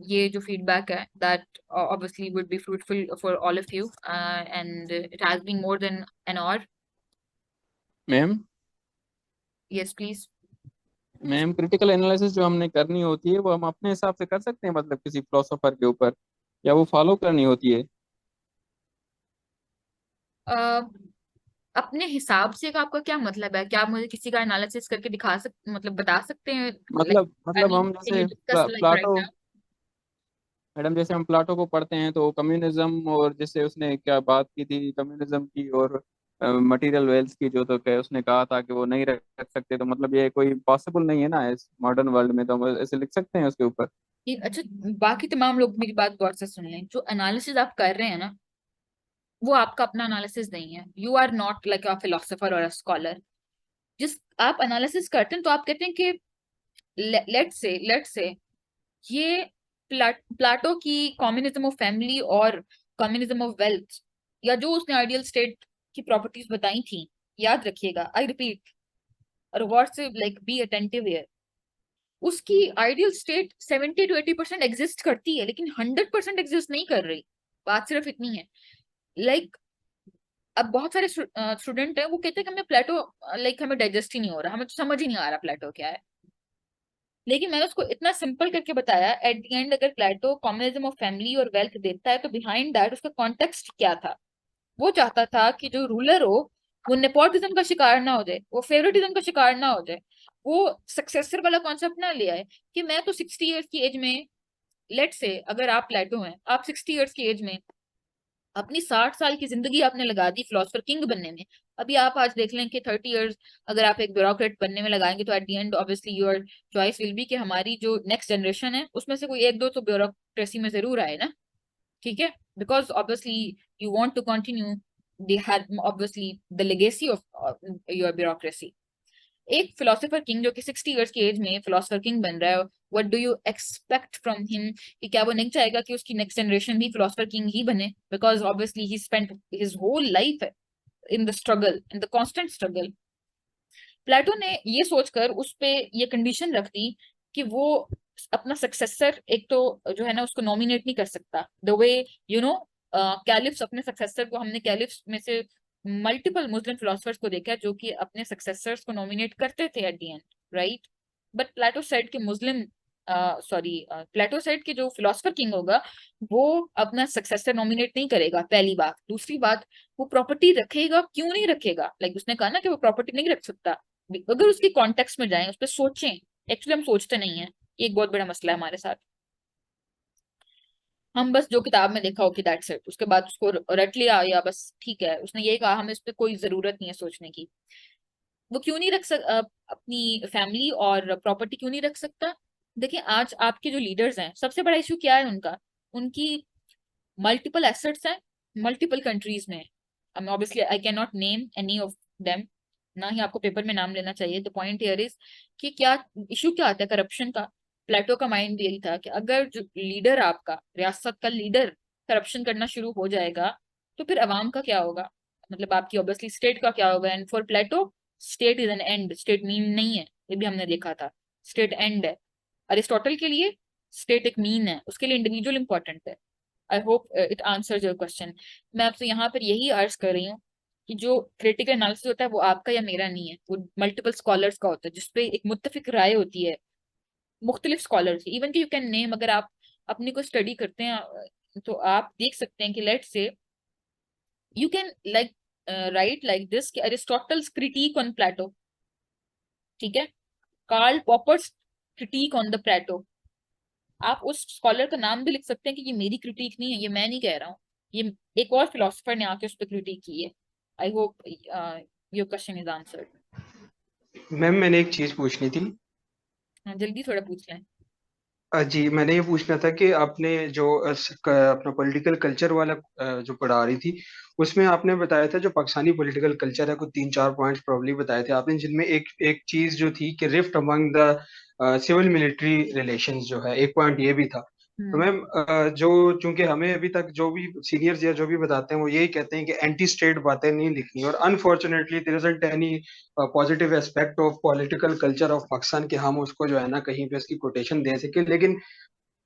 ये जो फीडबैक है that obviously would be fruitful for all of you and it has been more than an hour. Ma'am yes please. Ma'am critical analysis जो हमने करनी होती है वो हम अपने हिसाब से कर सकते हैं, मतलब किसी फिलोसोफर के ऊपर, या वो फॉलो करनी होती है? अपने हिसाब से का आपका क्या मतलब है? क्या आप मुझे किसी का एनालिसिस करके दिखा मतलब बता सकते हैं? मतलब हम जैसे प्लाटो, नाउ. मैडम जैसे हम प्लाटो को पढ़ते हैं तो कम्युनिज्म, और जैसे उसने क्या बात की थी कम्युनिज्म की और मटेरियल वेल्थ की, जो तो क्या उसने कहा था कि वो नहीं रख सकते, तो मतलब ये कोई पॉसिबल नहीं है ना इस मॉडर्न वर्ल्ड में, तो हम ऐसे लिख सकते हैं उसके ऊपर? अच्छा, बाकी तमाम लोग मेरी बात गौर से सुन लें. जो एनालिसिस आप कर रहे हैं ना, वो आपका अपना एनालिसिस नहीं है. You are not like a philosopher और अ स्कॉलर. जिस आप एनालिसिस करते हैं तो आप कहते हैं कि लेट्स से ये प्लाटो की कम्युनिज्म ऑफ फैमिली और कम्युनिज्म ऑफ वेल्थ, या जो उसने आइडियल स्टेट की प्रॉपर्टीज बताई थी, याद रखिएगा, आई रिपीट, और गौर से लाइक बी अटेंटिव हियर, उसकी आइडियल स्टेट 70 to 80% एग्जिस्ट करती है, लेकिन 100% एग्जिस्ट नहीं कर रही. बात सिर्फ इतनी है. लाइक अब बहुत सारे स्टूडेंट हैं वो कहते हैं कि हमें प्लेटो हमें डाइजेस्ट ही नहीं हो रहा, हमें तो समझ ही नहीं आ रहा प्लेटो क्या है. लेकिन मैंने उसको इतना सिंपल करके बताया, एट द एंड अगर प्लेटो कम्युनिज्म ऑफ फैमिली और वेल्थ देता है तो बिहाइंड दैट उसका कॉन्टेक्स्ट क्या था. वो चाहता था कि जो रूलर हो वो नेपोटिज्म का शिकार ना हो जाए, वो फेवरेटिज्म का शिकार ना हो जाए. वो सक्सेसर वाला कॉन्सेप्ट ना ले आए कि मैं तो 60 years की एज में, लेट से अगर आप प्लेटो हैं, आप 60 years की एज में अपनी 60 साल की जिंदगी आपने लगा दी फिलोसफर किंग बनने में. अभी आप आज देख लें कि 30 years अगर आप एक ब्यूरोक्रेट बनने में लगाएंगे तो eight the and obviously your choice will be कि हमारी जो नेक्स्ट जनरेशन है उसमें से कोई एक दो तो ब्यूरोक्रेसी में जरूर आए ना. ठीक है, because obviously you want to continue obviously the legacy of your bureaucracy. एक फिलोसोफर किंग जो कि 60 years की एज में फिलोसोफर किंग बन रहा है, what do you expect from him? कि क्या वो नहीं चाहेगा कि उसकी नेक्स्ट जनरेशन भी फिलोसोफर किंग ही बने? Because obviously he spent his whole life in the struggle, in the constant struggle. Plato ने ये सोचकर उस पे ये कंडीशन रख दी कि वो अपना सक्सेसर एक तो जो है ना उसको नॉमिनेट नहीं कर सकता. द वे कैलिफ्स अपने सक्सेसर को, हमने कैलिफ्स में से मल्टीपल मुस्लिम फिलोसफर्स को देखा जो कि अपने सक्सेसर्स को नॉमिनेट करते थे at the end, right? But Plato said कि मुस्लिम प्लेटो सेड कि जो फिलोसफर किंग होगा वो अपना सक्सेसर नॉमिनेट नहीं करेगा, पहली बात. दूसरी बात, वो प्रॉपर्टी रखेगा, क्यों नहीं रखेगा? लाइक उसने कहा ना कि वो प्रॉपर्टी नहीं रख सकता. अगर उसके कॉन्टेक्स्ट में जाएं, उस पर सोचें. एक्चुअली हम सोचते नहीं है, ये एक बहुत बड़ा मसला है हमारे साथ. हम बस जो किताब में देखा हो कि दैट्स इट, उसके बाद उसको रट लिया या बस ठीक है, उसने ये कहा, हमें इस पर कोई जरूरत नहीं है सोचने की. वो क्यों नहीं रख अपनी फैमिली और प्रॉपर्टी क्यों नहीं रख सकता? देखिए, आज आपके जो लीडर्स हैं, सबसे बड़ा इशू क्या है उनका? उनकी मल्टीपल एसेट्स हैं मल्टीपल कंट्रीज में. Obviously I can not name any of them, ना ही आपको पेपर में नाम लेना चाहिए. द पॉइंट हियर इज कि क्या इशू क्या आता है? करप्शन का. प्लेटो का माइंड यही था कि अगर जो लीडर, आपका रियासत का लीडर करप्शन करना शुरू हो जाएगा तो फिर अवाम का क्या होगा? मतलब आपकी ऑब्वियसली स्टेट का क्या होगा? And for Plato state is an end, state mean नहीं है. ये भी हमने देखा था, स्टेट एंड है. अरिस्टोटल के लिए स्टेट एक मीन है, उसके लिए इंडिविजुअल इंपॉर्टेंट है. I hope it answers your question. मैं आपसे यहाँ पर यही अर्ज कर रही हूँ कि जो क्रिटिकल एनालिसिस होता है वो आपका या मेरा नहीं है, वो मल्टीपल स्कॉलर्स का होता है जिसपे एक मुत्तफिक राय होती है मुख्तलिफ स्कॉलर्स. इवन कि यू कैन नेम, अगर आप अपने को स्टडी करते हैं तो आप देख सकते हैं कि let say you can like write like this कि अरिस्टोटल्स क्रिटिक ऑन प्लेटो, ठीक है, Karl Popper's critique on the Plato. आप उस स्कॉलर का नाम भी लिख सकते हैं कि ये मेरी क्रिटिक नहीं है, ये मैं नहीं कह रहा हूँ, ये एक और फिलोसोफर ने आके उस पर क्रिटिक की है। I hope your question is answered. Ma'am मैंने एक चीज पूछनी थी। हाँ, जल्दी थोड़ा पूछ लें। जी मैंने ये पूछना था कि आपने जो अपना पॉलिटिकल कल्चर वाला जो पढ़ा रही थी, उसमें आपने बताया था जो पाकिस्तानी पॉलिटिकल कल्चर है, कुछ 3-4 पॉइंट्स प्रॉब्ली बताए थे आपने, जिनमें एक एक चीज जो थी कि rift among the civil military relations जो है, एक पॉइंट ये भी था। तो मैम जो चूंकि हमें अभी तक जो भी सीनियर्स या जो भी बताते हैं वो यही कहते हैं कि एंटी स्टेट बातें नहीं लिखनी, और unfortunately there isn't any positive aspect of political culture of Pakistan कि हम उसको जो है ना कहीं पे उसकी कोटेशन दे सके। लेकिन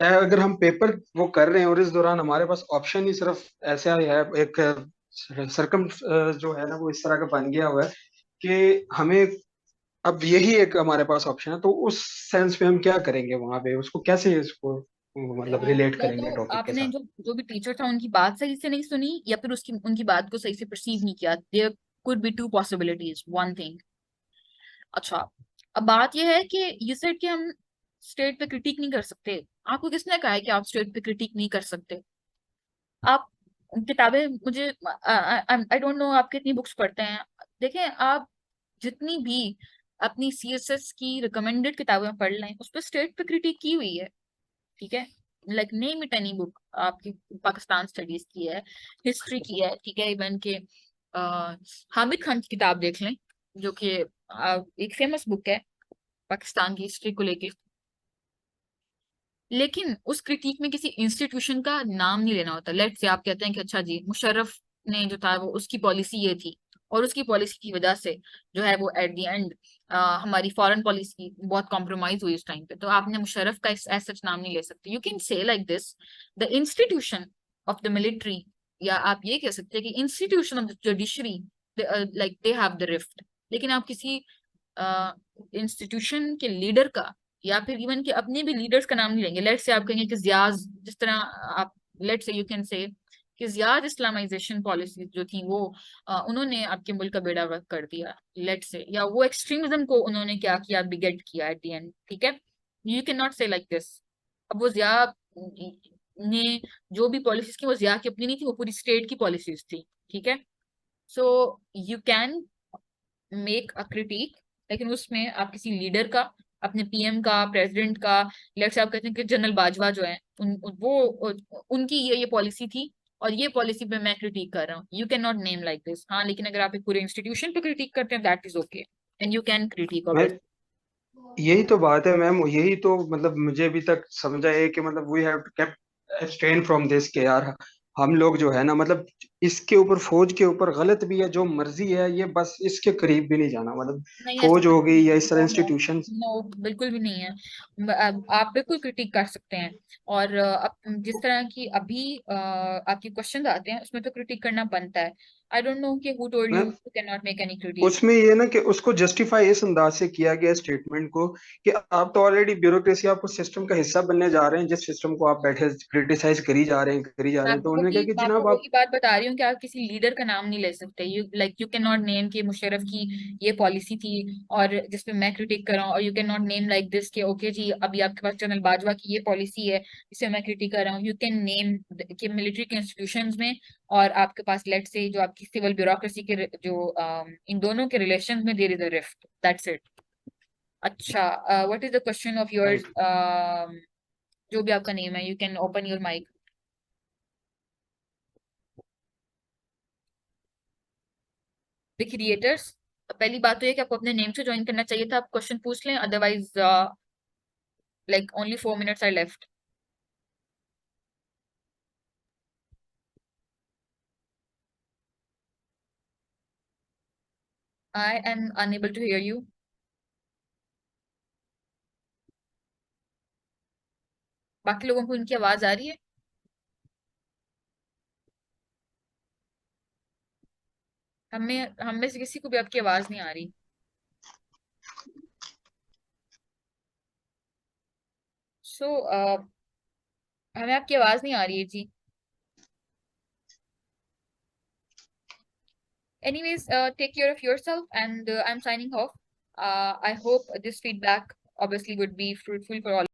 अगर हम पेपर वो कर रहे हैं और इस दौरान हमारे पास ऑप्शन ही सिर्फ ऐसा ही है, एक सरकम जो है ना वो इस तरह का बन गया हुआ है कि हमें अब यही एक हमारे पास ऑप्शन है, तो उस सेंस में हम क्या करेंगे वहां पे, उसको कैसे इसको मतलब रिलेट या करेंगे तो टॉपिक के आपने साथ। जो जो भी टीचर था उनकी बात सही से नहीं सुनी, या फिर उसकी उनकी बात को सही से परसीव नहीं किया। There could be two possibilities, one thing. अच्छा, अब बात यह है कि यू सेड कि हम स्टेट पे क्रिटिक नहीं कर सकते। आपको किसने कहा है कि आप स्टेट पे क्रिटिक नहीं कर सकते? आप किताबें मुझे आई डोंट नो आप कितनी बुक्स पढ़ते हैं। देखें, आप जितनी भी अपनी सीएसएस की रिकमेंडेड किताबें पढ़ लें उस पर स्टेट पे क्रिटिक की हुई है, ठीक है। Like name it any book, आपकी पाकिस्तान स्टडीज की है, हिस्ट्री की है, ठीक है, इवन के हामिद खान की किताब देख लें जो कि एक फेमस बुक है पाकिस्तान की हिस्ट्री को लेके। लेकिन उस क्रिटिक में किसी इंस्टीट्यूशन का नाम नहीं लेना होता। लेट से आप कहते हैं कि अच्छा जी, मुशर्रफ ने जो था वो उसकी पॉलिसी ये थी, और उसकी पॉलिसी की वजह से जो है वो एट द एंड हमारी फॉरेन पॉलिसी बहुत कॉम्प्रोमाइज हुई उस टाइम पे, तो आपने मुशर्रफ का एज सच नाम नहीं ले सकते। You can say like this the institution of the military, या आप ये कह सकते हैं कि institution of the judiciary, like they have the rift. लेकिन आप किसी इंस्टीट्यूशन के लीडर का या फिर इवन के अपने भी लीडर्स का नाम नहीं लेंगे। लेट से आप कहेंगे कि जियाज, जिस तरह आप late say you can say कि जियाज इस्लामाइजेशन पॉलिसी जो थी वो उन्होंने आपके मुल्क का बेड़ा गर्क कर दिया, लेट से, या वो एक्सट्रीमिज्म को उन्होंने क्या किया, बिगेट किया एट द एंड, ठीक है। यू कैन नॉट से लाइक दिस। अब वो जिया ने जो भी पॉलिसीज की वो जिया की अपनी नहीं थी, वो पूरी स्टेट की पॉलिसीज थी, ठीक है। So you can make a critic, लेकिन उसमें आप किसी लीडर का, अपने पीएम का, प्रेसिडेंट का, लेट्स से आप कहते हैं कि जनरल बाजवा जो है उनकी ये पॉलिसी थी और ये पॉलिसी पे मैं क्रिटिक कर रहा हूँ, you can not name like this. हाँ, लेकिन अगर आप एक पूरे इंस्टीट्यूशन पे क्रिटिक करते हैं that is okay and you can critic of मैं इट। यही तो बात है मैम, यही तो मतलब मुझे अभी तक समझा है कि मतलब we have kept abstain from this के यार, हम लोग जो है ना मतलब इसके ऊपर, फौज के ऊपर गलत भी है जो मर्जी है, ये बस इसके करीब भी नहीं जाना, मतलब नहीं, ऐसा फौज हो गई या इस तरह नो नो इंस्टीट्यूशन। नो, बिल्कुल भी नहीं है। आप बिल्कुल क्रिटिक कर सकते हैं, और अब जिस तरह की अभी आपके क्वेश्चन आते हैं उसमें तो क्रिटिक करना बनता है। आई डोंट नो कि who told you you can not make any critic. उसमें ये ना कि उसको जस्टिफाई इस अंदाज से किया गया स्टेटमेंट को कि आप तो ऑलरेडी ब्यूरोक्रेसी, आप उस सिस्टम का हिस्सा बनने जा रहे हैं जिस सिस्टम को आप बैठे क्रिटिसाइज करी जा रहे हैं, तो उन्होंने कहा कि मैं आपको जनाब आप। वही बात बता रही हूँ कि आप किसी लीडर का नाम नहीं ले सकते। यू कैन नॉट नेम कि मुशर्रफ की ये पॉलिसी थी और जिसपे मैं क्रिटिक कर रहा हूँ, और you can not name like this कि ओके जी अभी आपके पास जनरल बाजवा की ये पॉलिसी है जिसे मैं क्रिटिक कर रहा हूँ। यू कैन नेम कि मिलिट्री के इंस्टीट्यूशंस में और आपके पास लेट से जो आपकी सिविल ब्यूरोक्रेसी के जो इन दोनों के रिलेशन में there is a rift, that's it. अच्छा, what is the question of yours? Right. जो भी आपका नेम है, you can open your mic. The creators, पहली बात तो ये कि आपको अपने नेम से ज्वाइन करना चाहिए था। आप क्वेश्चन पूछ लें, otherwise like only 4 minutes are left. I am unable to hear you. बाकी लोगों को इनकी आवाज आ रही है? हम में से किसी को भी आपकी आवाज नहीं आ रही। सो हमें आपकी आवाज नहीं आ रही है जी। Anyways, take care of yourself, and I'm signing off. I hope this feedback obviously would be fruitful for all.